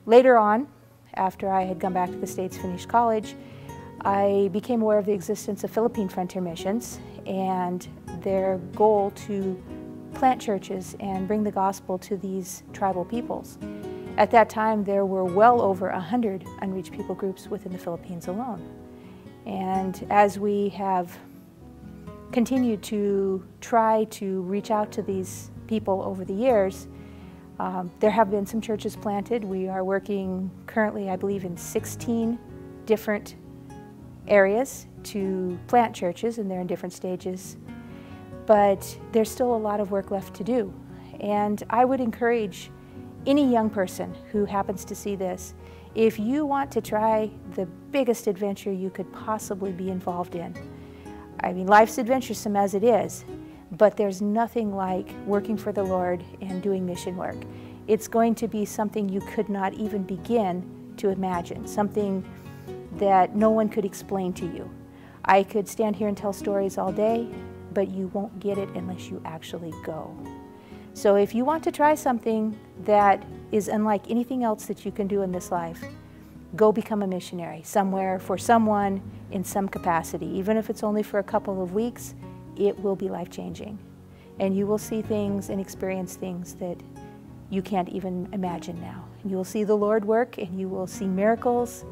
Later on, after I had gone back to the States, finished college, I became aware of the existence of Philippine Frontier Missions and their goal to plant churches and bring the gospel to these tribal peoples. At that time, there were well over 100 unreached people groups within the Philippines alone. And as we have continued to try to reach out to these people over the years, there have been some churches planted. We are working currently, I believe, in 16 different areas to plant churches, and they're in different stages. But there's still a lot of work left to do. And I would encourage any young person who happens to see this, if you want to try the biggest adventure you could possibly be involved in. I mean, life's adventuresome as it is, but there's nothing like working for the Lord and doing mission work. It's going to be something you could not even begin to imagine, something that no one could explain to you. I could stand here and tell stories all day, but you won't get it unless you actually go. So if you want to try something that is unlike anything else that you can do in this life, go become a missionary somewhere for someone in some capacity. Even if it's only for a couple of weeks, it will be life-changing. And you will see things and experience things that you can't even imagine now. You will see the Lord work, and you will see miracles,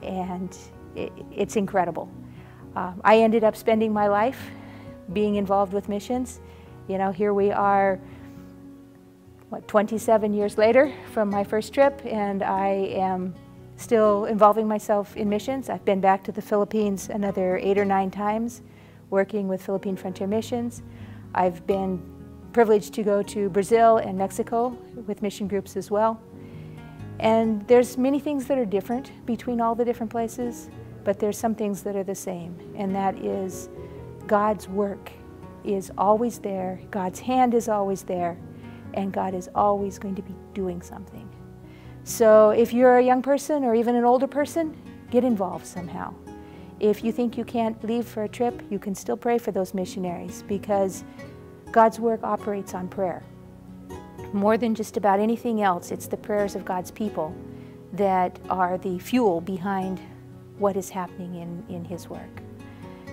and it's incredible. I ended up spending my life being involved with missions. You know, here we are, 27 years later from my first trip, and I am still involving myself in missions. I've been back to the Philippines another 8 or 9 times, working with Philippine Frontier Missions. I've been privileged to go to Brazil and Mexico with mission groups as well. And there's many things that are different between all the different places, but there's some things that are the same, and that is God's work is always there, God's hand is always there, and God is always going to be doing something. So if you're a young person or even an older person, get involved somehow. If you think you can't leave for a trip, you can still pray for those missionaries, because God's work operates on prayer. More than just about anything else, it's the prayers of God's people that are the fuel behind what is happening in His work.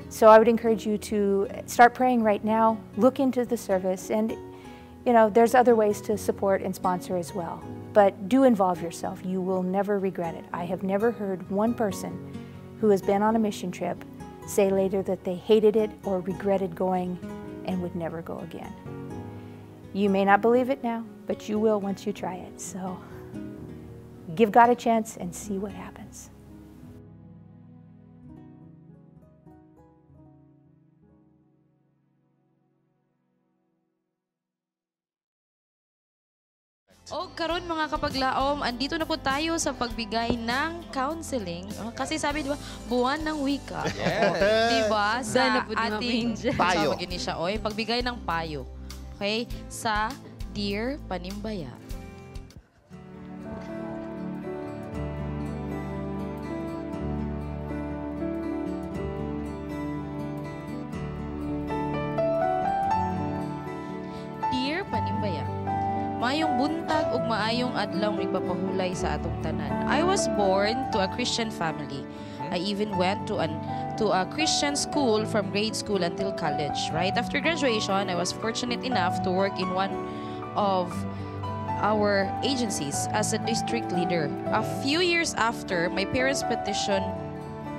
So I would encourage you to start praying right now, look into the service, and you know, there's other ways to support and sponsor as well. But do involve yourself. You will never regret it. I have never heard one person who has been on a mission trip say later that they hated it or regretted going and would never go again. You may not believe it now, but you will once you try it. So give God a chance and see what happens. O karon mga kapaglaom, andito na po tayo sa pagbigay ng counseling. Kasi sabi, di ba, buwan ng wika. Yes. Di ba? Sa ating payo. Pagbigay ng payo. Okay? Sa Dear Panimbaya. Dear Panimbaya, maayong buntag ug maayong adlaw nagpapahulay sa atong tanan. I was born to a Christian family. I even went to a Christian school from grade school until college. Right after graduation, I was fortunate enough to work in one of our agencies as a district leader. A few years after, my parents' petition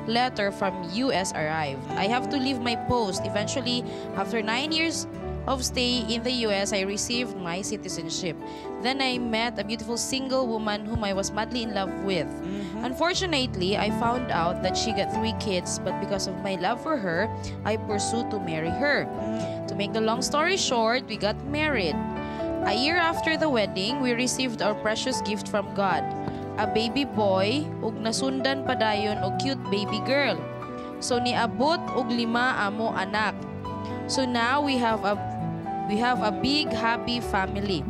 letter from US arrived. I have to leave my post. Eventually, after 9 years of stay in the US, I received my citizenship. Then I met a beautiful single woman whom I was madly in love with. Unfortunately, I found out that she got 3 kids, but because of my love for her, I pursued to marry her. To make the long story short, we got married. A year after the wedding, we received our precious gift from God, a baby boy ug nasundan pa dayon og cute baby girl. So niabot og 5 amo anak. So now we have a big happy family.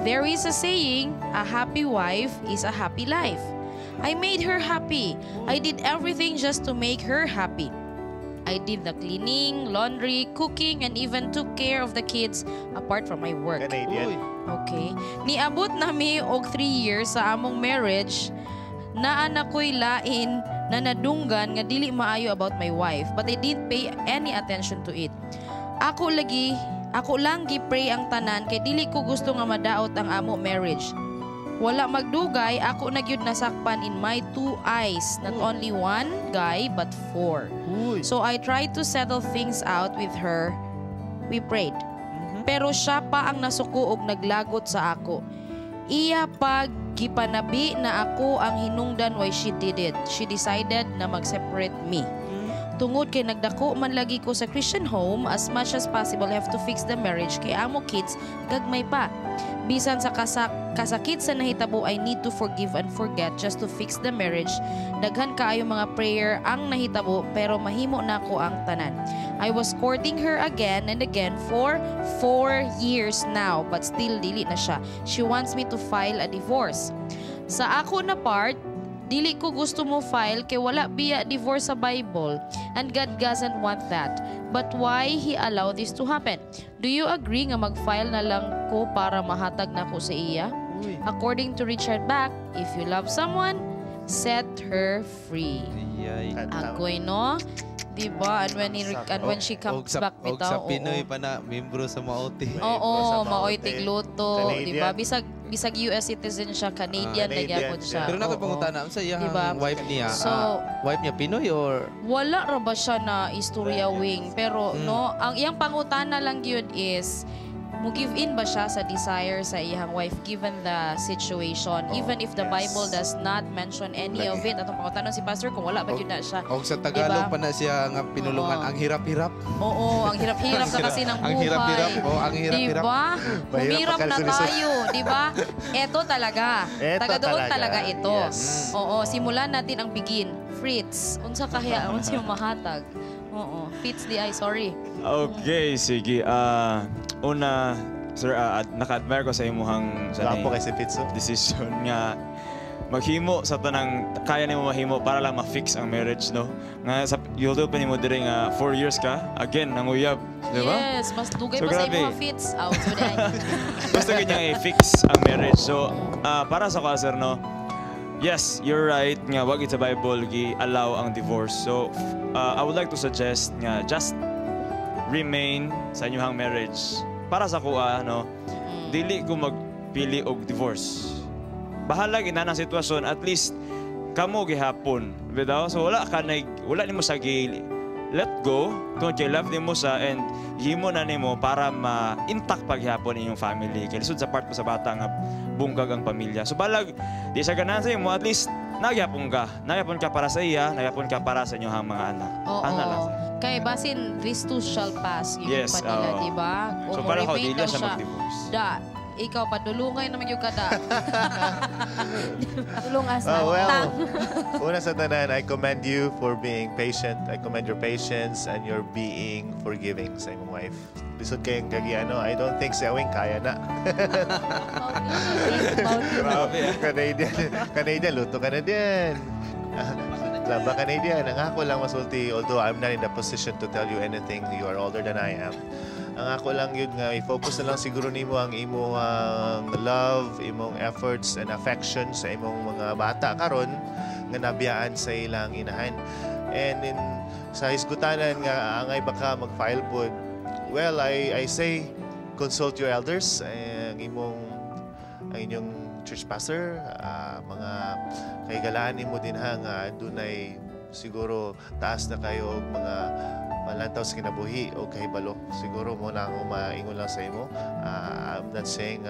There is a saying, a happy wife is a happy life. I made her happy. I did everything just to make her happy. I did the cleaning, laundry, cooking, and even took care of the kids apart from my work. Canadian. Okay. Niabot nami og 3 years sa among marriage, na anak ko'y lain na nadunggan nga dili maayo about my wife, but I didn't pay any attention to it. Ako lang gi-pray ang tanan kay dili ko gusto nga madaot ang amo marriage. Wala magdugay, ako na gyud nasakpan in my 2 eyes, not only 1 guy but 4. So I tried to settle things out with her. We prayed. Pero siya pa ang nasuko og naglagot sa ako. Iya pag Gipanabi na ako ang hinungdan why she did it. She decided na mag-separate me. Tungod kay nagdako man lagi ko sa Christian home, as much as possible I have to fix the marriage kay amo kids gagmay pa. Bisan sa kasakit sa nahitabo, I need to forgive and forget just to fix the marriage. Daghan kaayo mga prayer ang nahitabo pero mahimo na ko ang tanan. I was courting her again and again for 4 years now but still dili na siya. She wants me to file a divorce. Sa ako na part, dili ko gusto mo file kay wala biya divorce sa Bible and God doesn't want that. But why He allow this to happen? Do you agree nga mag-file na lang ko para mahatag na ko sa iya? According to Richard Bach, if you love someone, set her free. Agoy, no? Diba? And when she comes back bitaw. Og sa Pinoy pa na, membro sa Maote. Oo, Maote Tigluto. Diba? Bisag US citizen siya, Canadian na gyapon siya. Pero nakoy pangutana, unsa iyang wife niya? So, wife niya Pinoy or wala ra ba siya na istorya wing? Pero no, ang iyang pangutana lang yun is mo give in ba siya sa desire sa iyang wife given the situation, even if the Bible does not mention any of it. Atong pangutanon si pastor kung wala ba yun na siya. O sa Tagalog pa na siya nga pinulungan, ang hirap-hirap. Oo, ang hirap-hirap na kasi ng buhay. Ang hirap-hirap. Ang hirap-hirap. Diba? Humirap na tayo, diba? Eto talaga. Taga-doon talaga ito. Oo, simulan natin ang begin. Fritz, unsa kahiya, unsa yung mahatag. Oo, Fitz di ay, sorry. Okay, sige. Una, sir, naka-admire ko sa imuhang decision nga maghimo sa tanang kaya nimo mahimo para lang ma-fix ang marriage, no? Nga sa YouTube pa nimo diri nga 4 years ka again nanguyab, di ba? Yes, mas dugay pa sa imong Fitz. So gusto kanya i-fix ang marriage. So, para sa ko, sir, no? Yes, you're right nga wag it sa Bible gi-allow ang divorce. So, I would like to suggest nga just remain sa inyong marriage. Para sa kuha, no, dili ko magpili og divorce. Bahala gina na sitwasyon, at least kamo gihapon, bitaw. So wala nimo sa let go kung kay love nimo sa and himo na nimo para ma-intact paghapon inyong family. Kay lisod sa part mo sa bata nga bunggag ang pamilya. So balag di sa ganan sa imo, at least nagyapon ka para sa iya, nagyapon ka para sa inyong mga anak. Ana lang. Kay basin Christus shall pass yung yes, panila, di ba? So para how di siya mag-divorce. Ikaw padulungay naman yung kada. Tulungas na. Well, una sa tanan, I commend you for being patient. I commend your patience and your being forgiving sa imong wife. Lisod kayong gagiano, I don't think si Awing kaya na. Canadian, luto ka na din. Laba Canadian, ang ako lang masulti, although I'm not in the position to tell you anything, you are older than I am. Ang ako lang yun nga, i-focus na lang siguro nimo ang imong love, imong efforts and affection sa imong mga bata karon nga nabiyaan sa ilang inahan. And sa hisgutanan nga angay baka mag-file pod, well, I say consult your elders, ang inyong church pastor, mga kaigalaan mo din nga dunay siguro taas na kayo og mga malantaw sa kinabuhi o kahibalo. Siguro mo na ako maingon lang sa imo. I'm not saying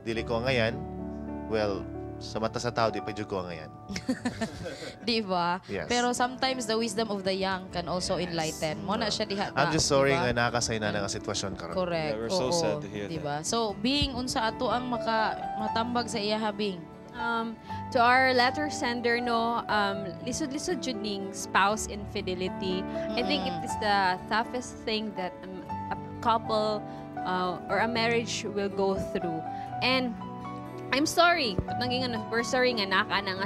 dili ko ngayon. Well, sa mata sa tao, di pa dyan ko ngayon. Di ba? Yes. Pero sometimes the wisdom of the young can also enlighten. Mo na siya diha. I'm just sorry nga nakasay na nga sitwasyon karon. Correct. Yeah, we're so sad to hear that. So, being unsa ato ang matambag sa iya habing? To our letter sender, no, lisod-lisod jud ning spouse infidelity. I think it is the toughest thing that a couple or a marriage will go through. And I'm sorry, we're sorry nga naka na nga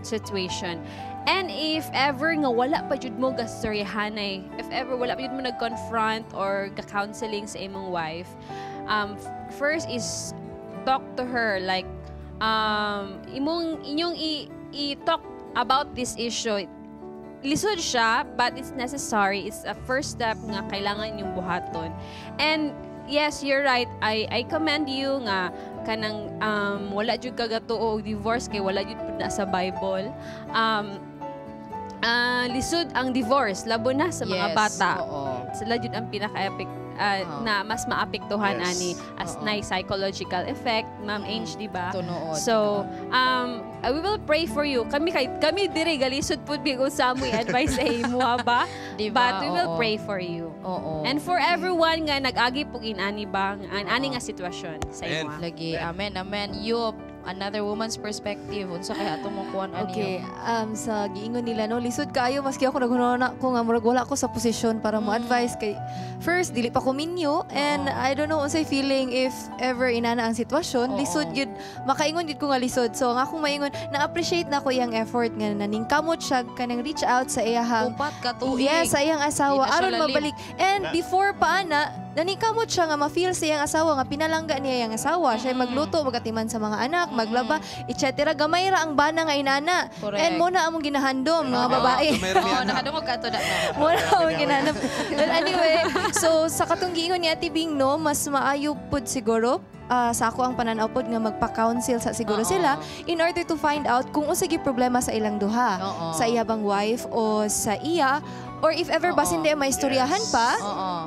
situation. And if ever nga wala pa jud mo gastoryahanay, if ever wala pa jud mo nag-confront or ka-counseling sa imong wife, first is talk to her, like inyong i-talk about this issue. Lisod siya, but it's necessary. It's a first step nga kailangan yung buhaton. And yes, you're right. I commend you nga kanang wala jud kagatuo og divorce kay wala jud na sa Bible. lisod ang divorce, labo na sa mga bata. Sila jud ang na mas maapektuhan ani as na psychological effect, Ma'am Ange, di ba? So, we will pray for you. Kami diri galisod pud big usamoy advice sa imo ba? But we will pray for you. And for everyone nga nag-agi pug inani ba ani nga sitwasyon sa imo. Lagi. Amen. Amen. You another woman's perspective unsa kay ato mo kuan ani. Okay, sa giingon nila no, lisod kaayo maski ako naghunahuna ko nga murag wala ko sa posisyon para mo advice kay first dili pa ko minyo and I don't know unsay feeling if ever inana ang sitwasyon, lisod gyud makaingon gyud ko nga lisod. So nga akong maingon na-appreciate na ko iyang effort nga naningkamot siya kanang reach out sa iyahang upat ka tuig. Yes, sa iyang asawa aron mabalik. And before pa ana naningkamot siya nga ma-feel sa iyang asawa nga pinalangga niya iyang asawa. Siya magluto, magatiman sa mga anak, maglaba, etc. Gamay ra ang bana nga inana. And mo na among ginahandom mga babae. Nakadungog ka to na. Mo na among ginahandom. But anyway, so sa katong giingon ni Ate Bing no, mas maayo pud siguro sa ako ang pananaw pod nga magpa-counsel sa siguro sila in order to find out kung unsa gyud problema sa ilang duha. Sa iya bang wife o sa iya or if ever basin di may istoryahan pa.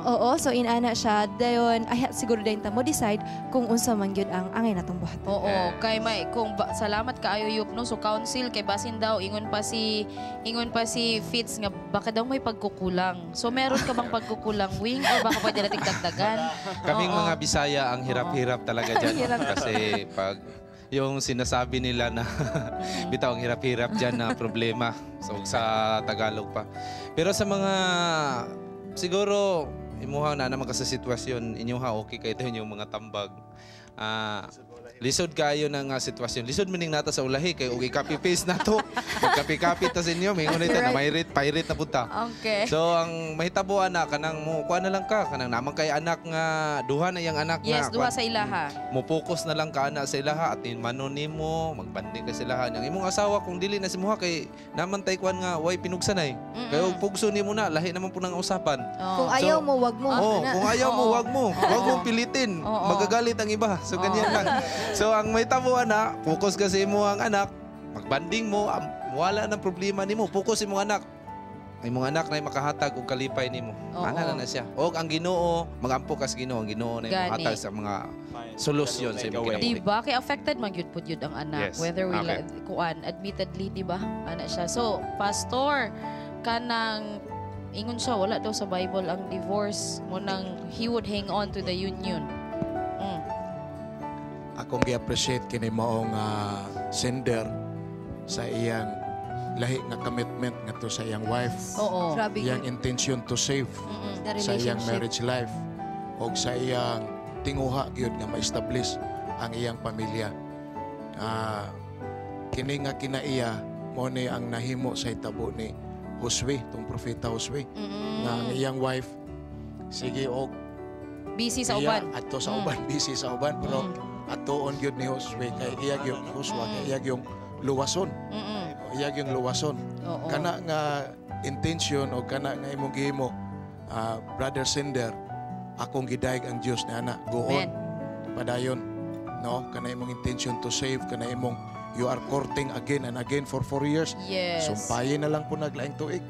Oo, so inana siya dayon ay siguro dayon ta mo decide kung unsa man gyud ang angay natong buhat. Oo, kay may kung salamat kaayo yup no so counsel kay basin daw ingon pa si Fitz nga baka daw may pagkukulang. So meron ka bang pagkukulang wing or baka pwede nating dagdagan? Kaming mga Bisaya ang hirap-hirap talaga diyan kasi pag yung sinasabi nila na bitaw ang hirap-hirap dyan na problema. So sa Tagalog pa. Pero sa mga siguro imuha na naman ka sa sitwasyon inyuha okay kayo ito yung mga tambag. Lisod kayo ng sitwasyon. Lisod maning nata sa ulahi kay ugi copy-paste na to. Magkapi-kapi ta sa inyo. May ngunit na may pirate na punta. Okay. So ang mahitabo anak kanang mo kuha na lang ka kanang naman kay anak nga duha na yang anak yes, nga. Duha sa ilaha. Mo focus na lang ka ana sa ilaha at manon nimo magbanding ka sa ilaha. Yang imong asawa kung dili na si muha kay naman tay kuan nga way pinugsanay. Kay og pugso nimo na lahi naman po ng usapan. Kung ayaw mo wag mo. Kung ayaw mo wag mo. Wag mong pilitin. Magagalit ang iba. So ganyan lang. So ang may tabuan na, focus kasi mo ang anak, magbanding mo, wala ng problema nimo. Focus imong anak. Imong anak na makahatag og kalipay nimo. Ana na siya. Og ang Ginoo, magampo ka sa Ginoo, ang Ginoo na makahatag sa mga solusyon sa imong kinabuhi. Diba? Kay affected man gyud pud yun ang anak. Yes. Whether we kuan admittedly, diba? Ana siya. So, pastor, kanang ingon siya wala daw sa Bible ang divorce mo nang he would hang on to the union. Akong gi-appreciate kini maong sender sa iyang lahi nga commitment ngadto sa iyang wife. Oo. Iyang intention to save sa iyang marriage life og sa iyang tinguha gyud nga ma-establish ang iyang pamilya. Kini nga kinaiya mo ni ang nahimo sa hitabo ni Josue, tong propeta Josue, nga ang iyang wife sige og busy sa uban. Ato sa uban, busy sa uban pero atoon gyud ni Josue kay iya gyud Joshua kay iya gyud luwason. Iya gyud luwason. Kana nga intention o kana nga imong gihimo brother sender akong gidayeg ang Dios ni ana go on. Padayon no kana imong intention to save kana imong you are courting again and again for 4 years. Yes. Sumpayin na lang po naglaing tuig.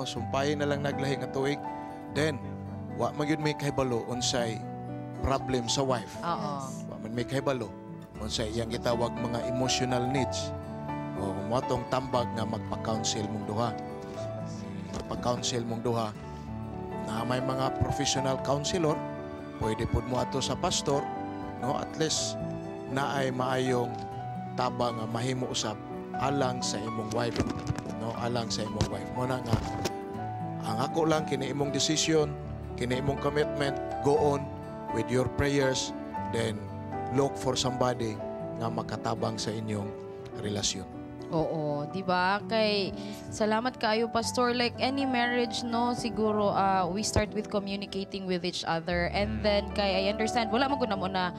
Sumpayin na lang naglaing nga tuig. Then wa man gyud may kahibalo unsay problem sa wife. May kahibalo unsay iyang gitawag mga emotional needs o matong tambag nga magpa-counsel mong duha. Magpa-counsel mong duha na may mga professional counselor, pwede pud mo ato sa pastor, no, at least na ay maayong tabang nga mahimo usab alang sa imong wife, no, alang sa imong wife. Mo na nga ang ako lang kini imong decision, kini imong commitment, go on with your prayers, then look for somebody nga makatabang sa inyong relasyon. Oo, di ba? Kay salamat kaayo pastor, like any marriage no siguro we start with communicating with each other and then kay I understand wala man gud mo na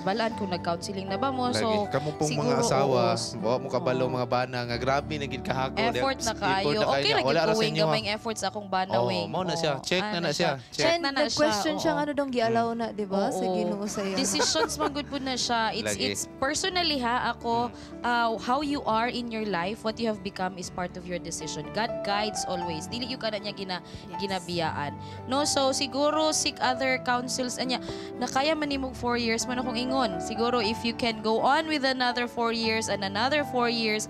balaan kung nag-counseling na ba mo. So kamo pong mga asawa, wa mo kabalo mga bana nga grabe na gid kahako. Effort na kayo. Okay ra gyud ko gamay efforts akong bana wing. Mao na siya. Check na siya. Check na na siya. Question siya ano dong gialaw na, di ba? Sa Ginoo sa iya. Decisions man gud pud na siya. It's personally ha ako how you you are in your life, what you have become is part of your decision. God guides always. Dili yung ka na niya ginabiyaan. No, so siguro seek other counsels anya na kaya manimog 4 years man akong ingon. Siguro if you can go on with another 4 years and another 4 years,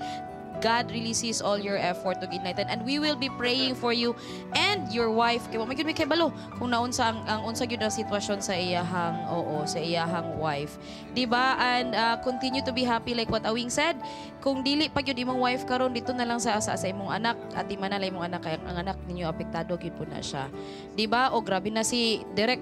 God really sees all your effort to ignite, and we will be praying for you and your wife. Kaya may kay balo kung naunsa ang unsa gyud ang sitwasyon sa iyahang wife. Diba? And continue to be happy like what Awing said. Kung dili pa gyud imong wife karon, dito na lang sa imong anak at di man na imong anak, kay ang anak ninyo apektado gyud po na siya. Diba? O grabe na si Derek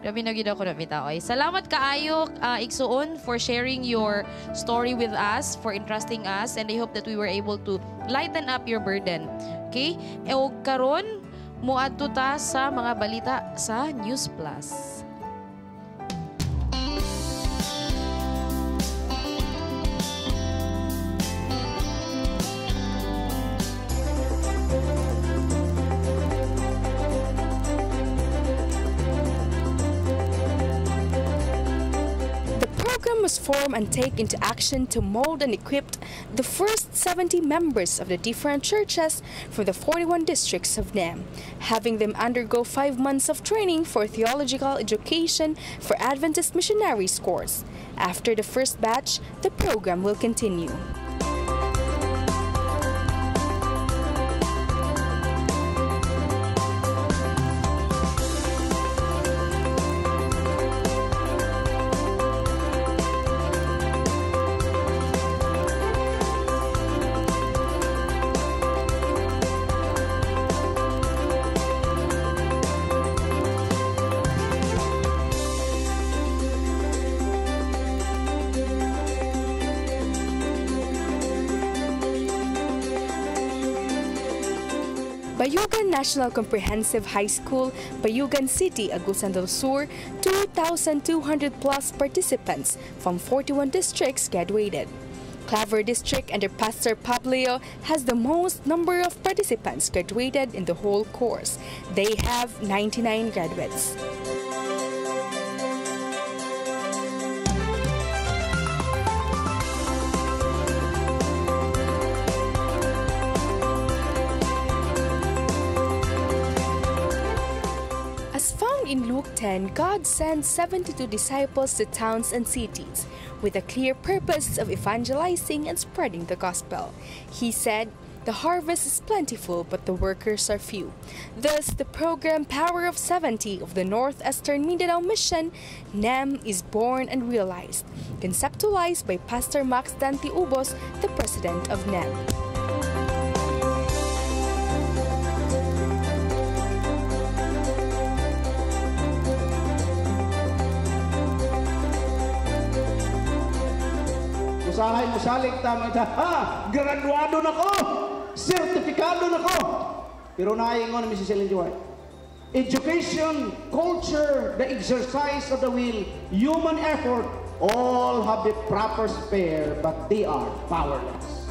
grabe na gyud ako na bitaoy. Salamat kaayo Igsuon for sharing your story with us, for entrusting us, and I hope that we were able to lighten up your burden. Okay? E og karon muadto ta sa mga balita sa News Plus. Was formed and take into action to mold and equip the first 70 members of the different churches from the 41 districts of NAM, having them undergo 5 months of training for theological education for Adventist missionaries course. After the first batch, the program will continue. Bayugan National Comprehensive High School, Bayugan City, Agusan del Sur, 2,200 plus participants from 41 districts graduated. Claver District under Pastor Pablio has the most number of participants graduated in the whole course. They have 99 graduates. In Luke 10, God sent 72 disciples to towns and cities with a clear purpose of evangelizing and spreading the gospel. He said, "The harvest is plentiful, but the workers are few." Thus, the program Power of 70 of the Northeastern Mindanao Mission, NAM, is born and realized, conceptualized by Pastor Max Dante Ubos, the president of NAM. Usahay mo salig tama ita, graduado na ko, sertifikado na ko. Pero naingon ni Mrs. Ellen G. White, education, culture, the exercise of the will, human effort, all have the proper spare, but they are powerless.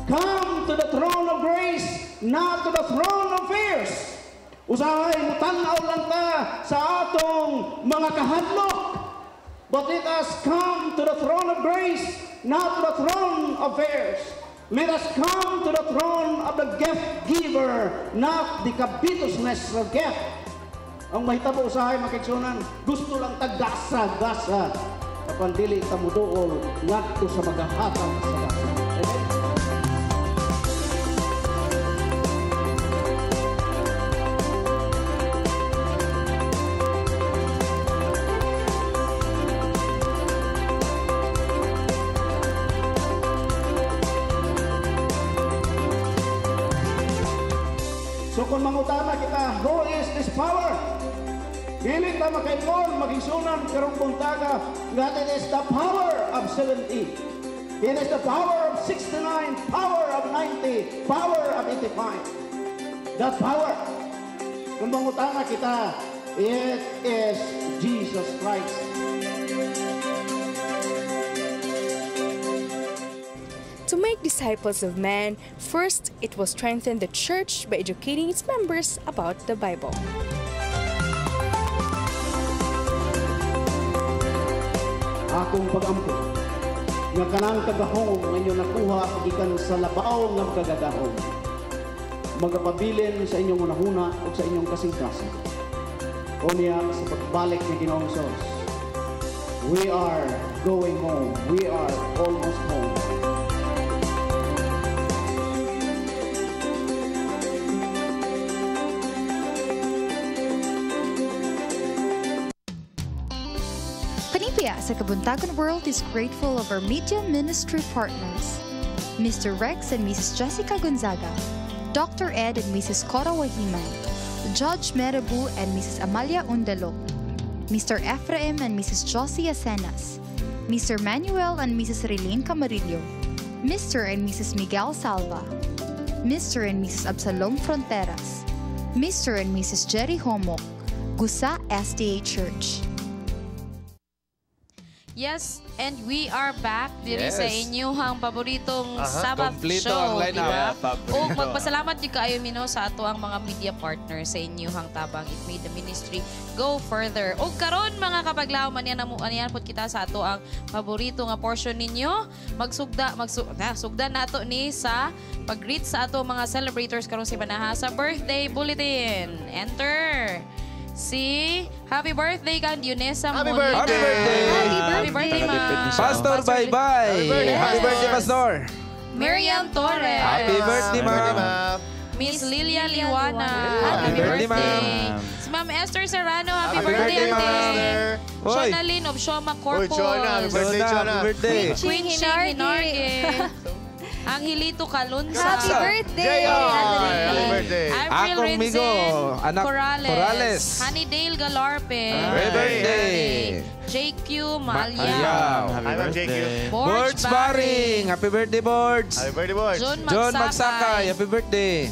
Come to the throne of grace, not to the throne of fears. Usahay mo tanaw lang ta sa atong mga kahadlok. But let us come to the throne of grace, not to the throne of fears. Let us come to the throne of the gift giver, not the covetousness of gift. Ang mahitabo usahay makiksunan, gusto lang tagasa-gasa. Kapag dili tamudool, ngadto sa magahatang sa gasa. So kung mangutana kita, who is this power? Dili ta makaingon, magigsunan karong buntaga that it is the power of 70. It is the power of 69, power of 90, power of 85. That power. Kung mangutana kita, it is Jesus Christ. To make disciples of men, First, it will strengthen the church by educating its members about the Bible. Akong pag-ampo nga kanang kagahong nga inyo nakuha gikan sa labaw nga kagagahong magapabilin sa inyong unahuna o sa inyong kasing-kasing o niya sa pagbalik ni Ginoong Sos. We are going home. We are almost home. Panipia sa Kabuntagon World is grateful of our media ministry partners, Mr. Rex and Mrs. Jessica Gonzaga, Dr. Ed and Mrs. Cora Wahiman, Judge Merabu and Mrs. Amalia Undalo, Mr. Ephraim and Mrs. Josie Asenas, Mr. Manuel and Mrs. Relene Camarillo, Mr. and Mrs. Miguel Salva, Mr. and Mrs. Absalom Fronteras, Mr. and Mrs. Jerry Homok, Gusa SDA Church. Yes, and we are back diri sa inyong paboritong Sabbath kompleto show, ang lineup. O magpasalamat di kaayo mino sa ato ang mga media partners sa inyong tabang It Made the Ministry go further. O karon mga kapaglaw man yan pud kita sa ato ang paborito nga portion ninyo. Sugda nato ni sa pag-greet sa ato mga celebrators karon si Banaha sa birthday bulletin. Enter si happy birthday kan Dionesa Happy Molina. birthday! Happy birthday, ma. Pastor, bye-bye. Happy birthday, Pastor. Miriam Torres. Happy birthday, ma'am. Miss Lilia Liwana. Happy birthday, ma'am. Si Ma'am Esther Serrano. Happy Happy birthday, birthday, ate. Oy. Shonalyn of Shoma Corpus. Chona, happy birthday, Chona. Happy birthday. Queen Ching Hinarge. Angelito Calunza. Happy birthday! Happy birthday. Avril Akong migo, Rinzen anak Corrales. Honeydale Galarpe. Happy birthday. JQ Malya. Ayaw. Happy birthday. Boards Baring. Happy birthday, Boards. Happy birthday, Boards. John Magsakay. Happy birthday.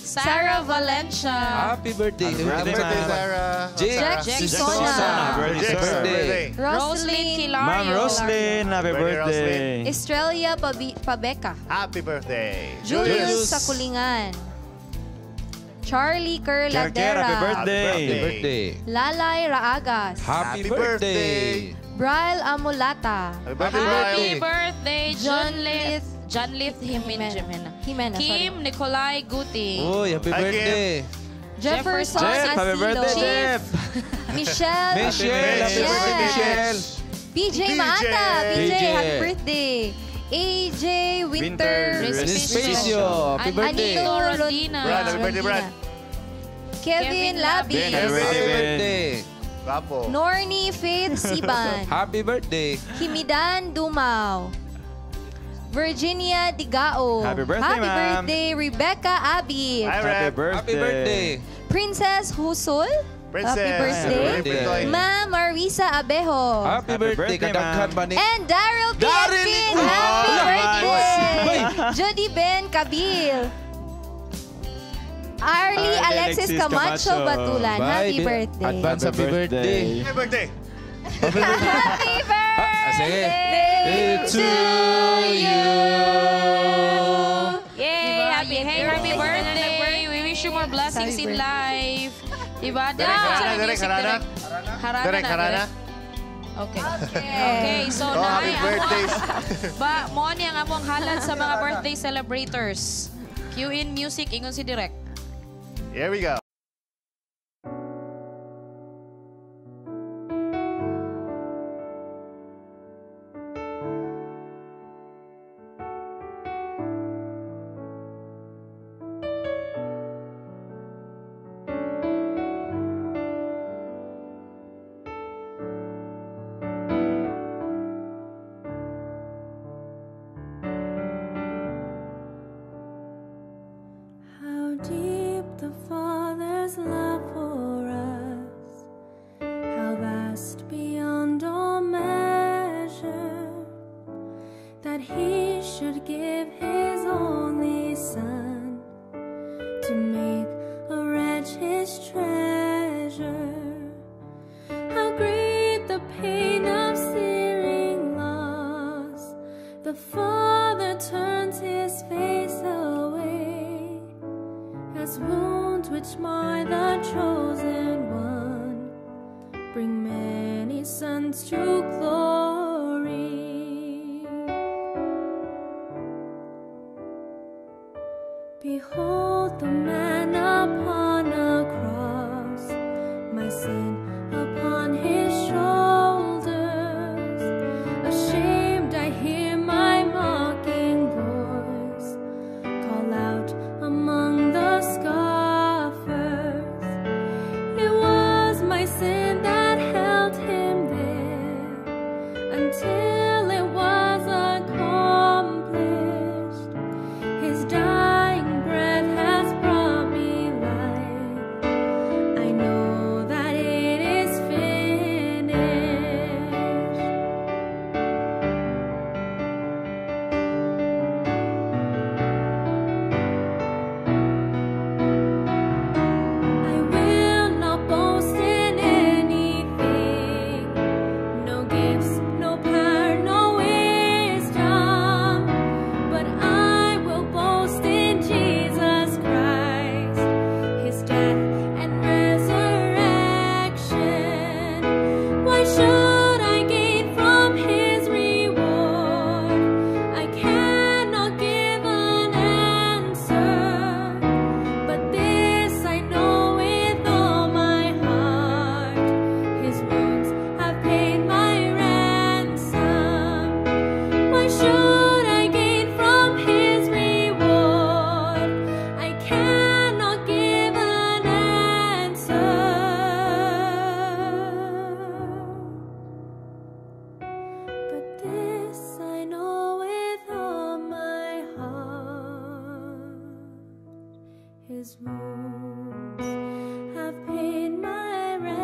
Sarah Valencia. Happy birthday. Happy birthday, Sarah. Jack Sona. Happy birthday. Roslyn Kilario. Ma'am Roslyn, happy birthday. Estrella Pabeka. Happy birthday. Julius Sakulingan. Charlie Kerladera. Happy birthday. Happy birthday. Lalay Raagas. Happy birthday. Brian Amulata. Happy birthday, John Lith Jimenez. Kim Nicolai Guti. Uy, happy birthday. Jefferson Happy birthday, Jeff. Michelle. Happy birthday, Michelle. PJ Maata. PJ, happy birthday. AJ Winter. Respicio. Happy birthday. Anito Rodina. Brad, happy birthday, Brad. Kevin Labi. Happy birthday. Guapo. Norny Faith Siban. Happy birthday. Himidan Dumaw. Virginia Digao. Happy birthday, ma'am. birthday, Rebecca Abi. Happy birthday. Happy birthday. Princess Husul. Princess. Happy birthday. Happy birthday. Ma'am Marisa Abejo. Happy birthday. Kadaghan ba ni? And Daryl Piatin. Happy birthday. Judy Ben Kabil. Arlie Alexis Camacho Batulan. Happy birthday. Advance happy birthday. Happy birthday. Happy Sige. birthday To you. Yay! Happy birthday! We wish you more blessings in life. Diba? Harana. Harana. Okay. Okay, so Happy birthdays. mo ni ang among halad sa mga birthday celebrators. Cue in music, ingon si Direk. Here we go. The Father turns his face away. Son's true glory. Behold the man upon a cross, my sin upon his shoulders. Ashamed I hear my mocking voice call out among the scoffers. It was my sin that held him there until it was accomplished. His dying breath has brought me life. I know that it is finished. I will not boast in anything, no gifts, no power, no wisdom, but I will boast in Jesus Christ, his death and resurrection. Why should I gain from his reward? I cannot give an answer, but this I know with all my heart: his wounds have paid my ransom. Why should I gain from his reward? I cannot give an answer, but this I know with all my heart: his wounds have paid my ransom.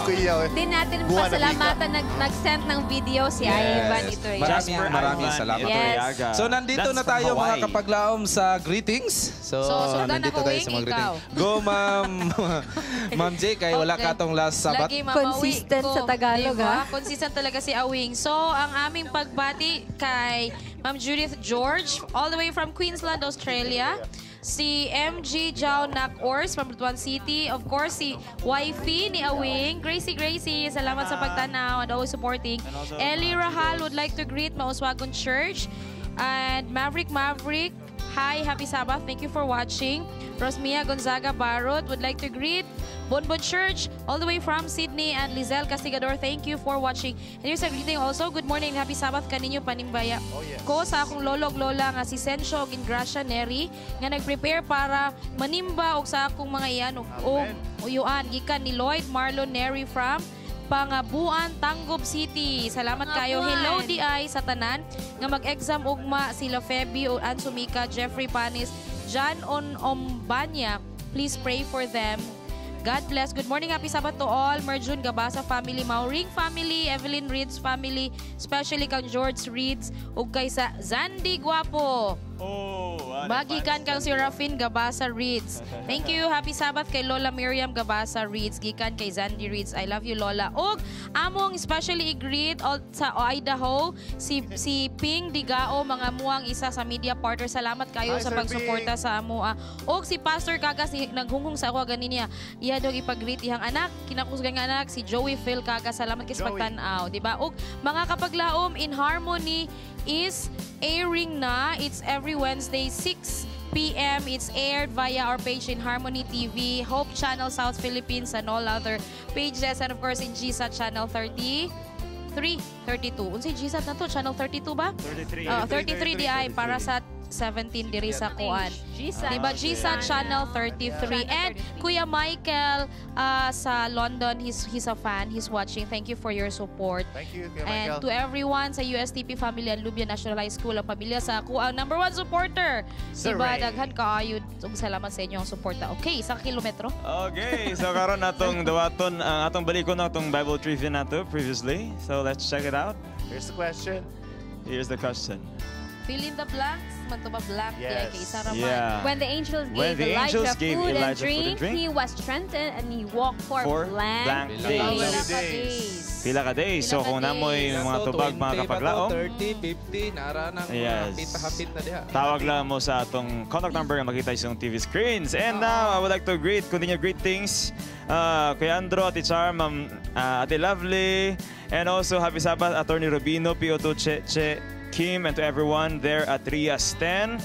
Kuya, Din natin Buwan na pasalamatan nag-send ng video si Ivan ito. Maraming salamat. Yes. So nandito na tayo mga kapaglaom sa greetings. So nandito tayo sa mga greetings. Go Ma'am J, kay wala ka tong last sabat. Lagi mamawi Consistent ko, sa Tagalog, diba? Consistent talaga si Awing. So, ang aming pagbati kay Ma'am Judith George, all the way from Queensland, Australia. Si MG Jao Nakors from Butuan City. Of course, si wifey ni Awing, Gracie, salamat sa pagtanaw and always supporting. Ellie Rahal would like to greet Mauswagon Church. And Maverick, hi, happy Sabbath. Thank you for watching. Rosmia Gonzaga Barot would like to greet Bonbon Church all the way from Sydney, and Lizelle Castigador, thank you for watching. And here's a greeting also. Good morning, happy Sabbath kaninyo panimbaya. Ko sa akong lolog lola nga si Sencio Gingracia Neri nga nag-prepare para manimba og sa akong mga iyan og uyuan gikan ni Lloyd Marlon Neri from Pangabuan, Tanggob City. Salamat kayo. Hello DI sa tanan nga mag-exam ugma sila Feby o Ansumika, Jeffrey Panis, John Ombanya. Please pray for them. God bless. Good morning, happy Sabbath to all. Merjun Gabasa family, Mauring family, Evelyn Reeds family, especially kang George Reeds ug kay sa Zandy Guapo. Magikan kang si Rafin Gabasa Reeds. Thank you. Happy Sabbath kay Lola Miriam Gabasa Reeds. Gikan kay Zandy Reeds. I love you, Lola. Og among especially i-greet sa Idaho si Ping Digao, mga muang isa sa media partner. Salamat kayo sa pagsuporta sa amoa. Og si Pastor Kagas naghunghong sa ako ganiya. Iya dog ipag-greet ihang anak, kinakusgan nga anak si Joey Phil Kagas. Salamat kay sa pagtanaw, di ba? Og mga kapaglaom, In Harmony is airing na. It's every Wednesday 6 p.m. It's aired via our page in Harmony TV, Hope Channel South Philippines, and all other pages, and of course in GSAT Channel 32. Unsay GSAT na to? Channel 32 ba? 33 DI para sa 17 diri sa kuan. Diba? GSAT Channel 33. And Kuya Michael sa London, he's a fan. He's watching. Thank you for your support. Thank you, Kuya And Michael. to everyone sa USTP family and Lubia National High School, ang pamilya sa kuang #1 supporter. Sir Diba? Ray. Daghan kaayo. Salamat sa inyong suporta. Okay, 1 kilometro. Okay, so karon natong dawaton ang atong balikon natong Bible trivia nato previously. So let's check it out. Here's the question. Here's the question. Fill in the blanks. Magtuba blank Yes. kay Sarah Yeah. When the angels When gave the angels Elijah gave food and Elijah food and drink, drink, he was strengthened and he walked for blank days. Pila ka days. So kung namoy mga tubag, mga kapaglaom, 30, 50, nara ng yes. hapit na diha. Tawag lang mo sa atong contact number na makita sa TV screens. And now, I would like to continue greetings kay Andro, Ate Char, Ate Lovely, and also happy Sabbath, Attorney Rubino, P.O.2 Che, Kim, and to everyone there at Rias 10.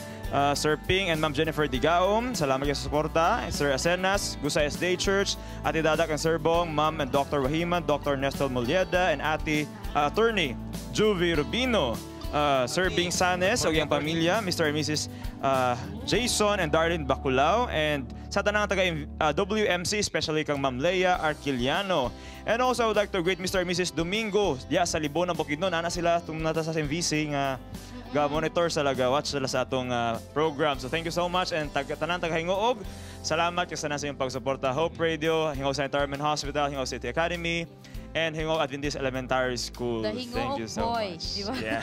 Sir Ping and Ma'am Jennifer Digaom, salamat kayo sa suporta. Sir Asenas, Gusay SD Church, Ate Dadak and Sir Bong, Ma'am and Dr. Wahiman, Dr. Nestor Mulieda, and Ate Attorney Juvie Rubino. Sir Bing Sanes, o iyang pamilya, Mr. and Mrs. Jason and Darlene Baculao, and sa tanang taga WMC, especially kang Ma'am Leia Arquiliano. And also, I would like to greet Mr. and Mrs. Domingo, sa Libon ng Bukidnon. Ana sila itong nata sa MVC nga ga-monitor sa watch sila sa atong program. So thank you so much, and tanang taga-hingoog. Salamat kasi na sa iyong pagsuporta. Hope Radio, Hingaw St. Armin Hospital, Hingaw City Academy, and Hingaw Adventist Elementary School. The Thank you so boy, much. diba? Yeah.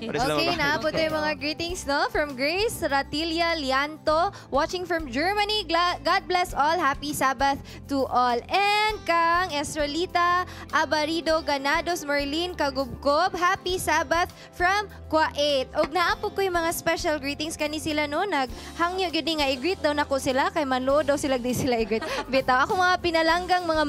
Okay, naabot yung mga greetings, no? From Grace Ratilia Lianto, watching from Germany. God bless all. Happy Sabbath to all. And kang Esrolita Abarido Ganados Merlin Kagubkob, happy Sabbath from Kuwait. Og naapog ko yung mga special greetings kani sila, no? Naghangyo gini nga i-greet daw nako sila kay manlo daw sila di sila i-greet. Bitaw ako mga pinalanggang mga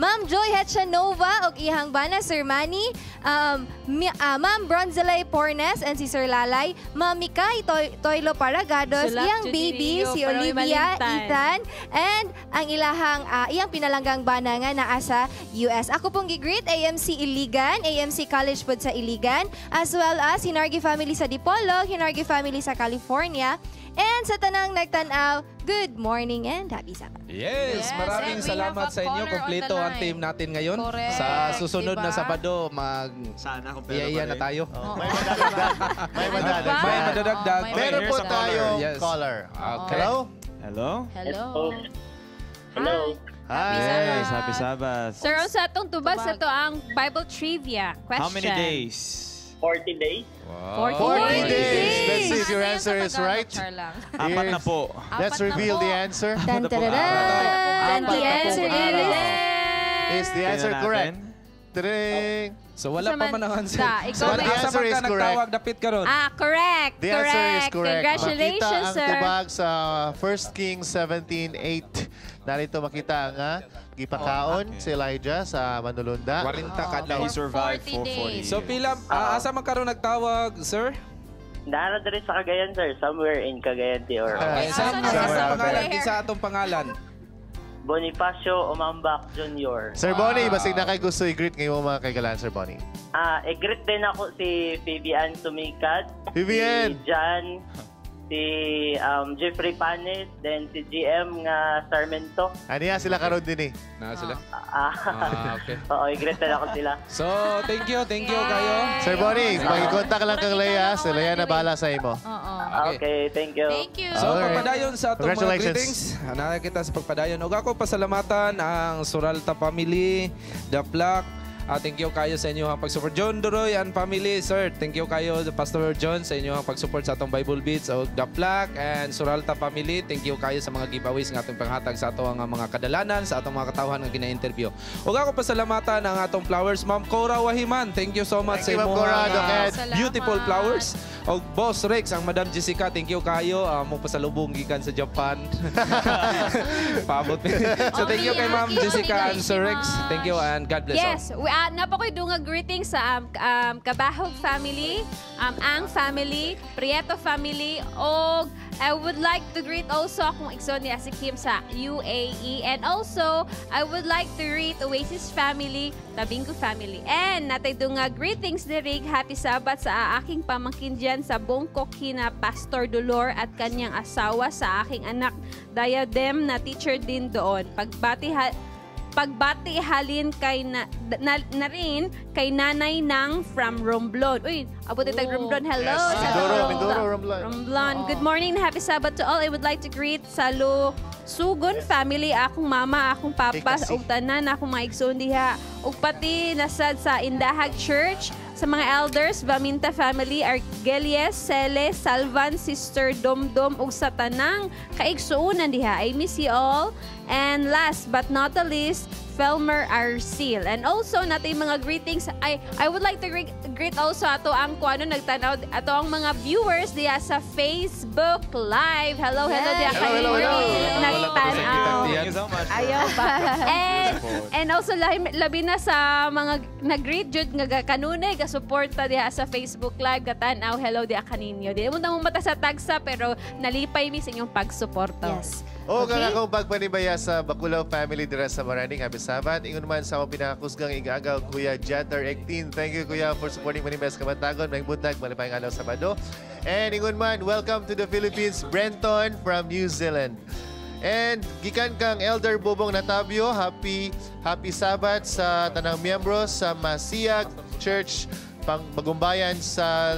Ma'am Joy Hetchanova og ihang bana Sir Manny, Ma'am Bronzelay Pornes and si Sir Lalay, Ma'am Mikay Toylo Paragados, iyang baby si Olivia Ethan, and ang iyang pinalanggang bana nga naa sa US. Ako pong gi-greet AMC Iligan, AMC College pod sa Iligan, as well as Hinargi family sa Dipolog, Hinargi family sa California, and sa tanang nagtanaw, good morning and happy Sabbath. Yes, maraming salamat sa inyo. Kompleto ang team natin ngayon. Correct. Sa susunod na Sabado, iyaya na tayo. May madadagdag. Meron po tayong caller. Okay. Hello? Hello. Hello. Hi. Yes, happy Sabbath. Sir, sa atong tubag sa to ang Bible trivia question. How many days? 40 days. Wow. 40 days. Let's see if your answer is right. Apat na po. Let's reveal the answer. And the answer is the answer correct? Tadang! So wala pa man ang answer. So the answer is correct. Dapit ka ron. Correct. The answer is correct. Congratulations, makita sir. ang tubag sa 1 Kings 17:8. Narito makita nga gipakaon si Elijah sa Manulunda. 40 kadlaw. He survived for 40 years. So pila, asa man karon nagtawag, sir? Naara diri sa Cagayan, sir. Somewhere in Cagayan, or... Sa pangalan, isa atong pangalan. Bonifacio Umambak Jr. Sir Bonnie, basig na kay gusto i-greet ngayon mga kaigalan, Sir Bonnie. I-greet din ako si Vivian Sumikad. Vivian! Si John, si Jeffrey Panis, then si GM nga Sarmento. Aniya sila karon din eh. Na sila? Okay. Oo, i-greet din ako sila. So, thank you kayo. Sir Bonnie, mag-contact lang kang Leia. Si Leia na bahala sa imo. Okay, thank you. Thank you. So, pagpadayon sa atong mga Congratulations. greetings. Nakakita sa pagpadayon. Ug ako pasalamatan ang Suralta family, The Plaque. Thank you kayo sa inyong pag-support. John Duroy and family, sir. Thank you kayo, Pastor John, sa inyong pag-support sa atong Bible Beats. O The Plaque and Suralta family, thank you kayo sa mga giveaways ng atong panghatag sa atong mga kadalanan, sa atong mga katawhan nga gina-interview. Ug ako pasalamatan ang atong flowers, Ma'am Cora Wahiman. Thank you so much Thank sa you, Ma'am imong Cora, beautiful flowers. O Boss Rex, ang Madam Jessica, thank you kayo. Mong pasalubong gikan sa Japan. Paabot. So thank you kay Ma'am Jessica and Sir Rex. Thank you and God bless all. Yes, napakoy dunga greetings sa Kabahog family, Ang family, Prieto family, og I would like to greet also akong igsoon ni Asikim sa UAE, and also I would like to greet Oasis family, Tabingo family. And natay dunga greetings dirig happy Sabbath sa aking pamangkin dyan sa Bongkok hina Pastor Dolor at kanyang asawa, sa aking anak Diadem na teacher din doon. Pagbati halin kay na rin kay nanay ng from Romblon. Uy, abot itag Romblon. Hello. Yes. Mindoro, Romblon. Romblon. Good morning, happy Sabbath to all. I would like to greet sa Sugon family, akong mama, akong papa, ug tanan akong mga igsoon diha. Ug pati nasad sa Indahag Church sa mga elders, Baminta family, Argelies, Cele, Salvan, Sister Domdom, ug sa tanang kaigsuunan diha. I miss you all. And last but not the least, Felmer Arcil. And also natin mga greetings. I would like to greet also ato ang kuano nagtanaw ato ang mga viewers diya sa Facebook Live. Hello diya hello. Nagtanaw. Thank you so much. Ayaw ba? And also labi na sa mga nag-greet jud nga kanunay ga suporta diha sa Facebook Live katanaw. Hello diya kaninyo. Di mo nang mata sa tagsa pero nalipay mi sa inyong pagsuporta. Yes. O kung akong pagpanibaya sa Baculaw family dira sa Maraning, happy Sabat. Ingon man sa akong pinakakusgang igagaw, Kuya Jatter 18. Thank you, Kuya, for supporting Manibes Kabantagon. May buntag, malipayang alaw Sabado. And ingon man, welcome to the Philippines, Brenton from New Zealand. And gikan kang Elder Bobong Natabio, happy Sabat sa tanang miyembro sa Masiag Church Bagumbayan sa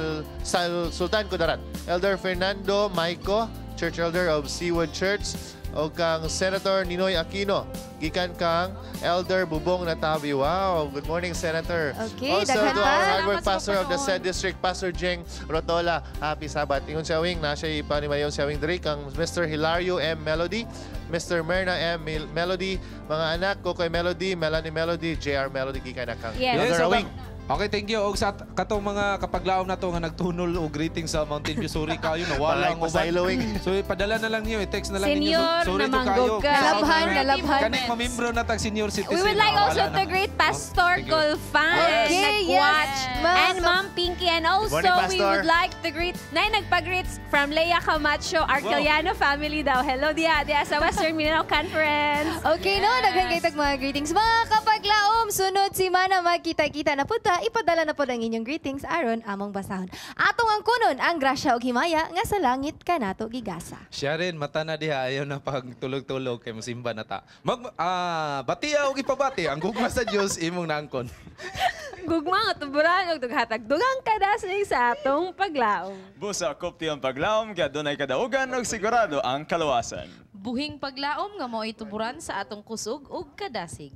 Sultan Kudarat. Elder Fernando Maico, Church Elder of Seawood Church, o kang Senator Ninoy Aquino, gikan kang Elder Bubong Natabio. Wow, good morning, Senator. Okay, also to our hardwork pastor of the said district, Pastor Jeng Rotola. Happy Sabat. Ingon siya wing, nasa ipanimayon siya wing diri kang Mr. Hilario M. Melody, Mr. Merna M. Melody, mga anak ko kay Melody, Melanie Melody, JR Melody, gikan na kang Elder Awing. Okay, thank you. Og sa katong mga kapaglaom na to nga nagtunol o greeting sa Mountain View, sorry kayo nawala ang uban. So ipadala na lang niyo, i-text na lang ninyo. Sorry to kayo. Nalabhan. Kaning mamembro na tag senior citizen. We would like also to greet Pastor Golfan, nag-watch, and Ma'am Pinky, and also we would like to greet, nagpag-greet from Leia Camacho, Arceliano family daw. Hello diya sa Western Mindanao Conference. Okay, no, daghang kay tag mga greetings. Mga kapaglaom, sunod si Mana magkita-kita na punta, ipadala na po ang inyong greetings aron among basahon. Atong ang kunon ang grasya ug himaya nga sa langit kanato gigasa. Siya rin mata na diha ayaw na pagtulog-tulog kay musimba na ta. Batiya og ipabati ang gugma sa Dios imong naangkon. Gugma nga tuburan og dughatag dugang kadasig sa atong paglaom. Busa kopti ang paglaom kaya dunay kadaugan og sigurado ang kaluwasan. Buhing paglaom nga mo'y tuburan sa atong kusog ug kadasig.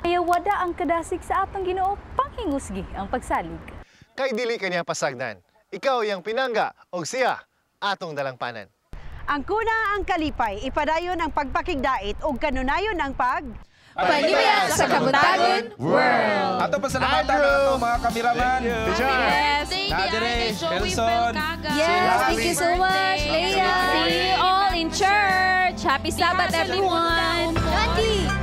Ayaw wada ang kadasig sa atong Ginoo, panghingusgi ang pagsalig. Kay dili kanya pasagdan, ikaw yang pinangga og siya atong dalangpanan. Ang kuna ang kalipay, ipadayon ang pagpakigdait ug kanunayon ang Panibaya sa Kabuntagon World. Ato pasalamatan ang mga kameraman. Yes. Nadire, Nelson. Yes, thank you so much, Leia. See you all in church. Happy Sabbath, everyone. Gandhi.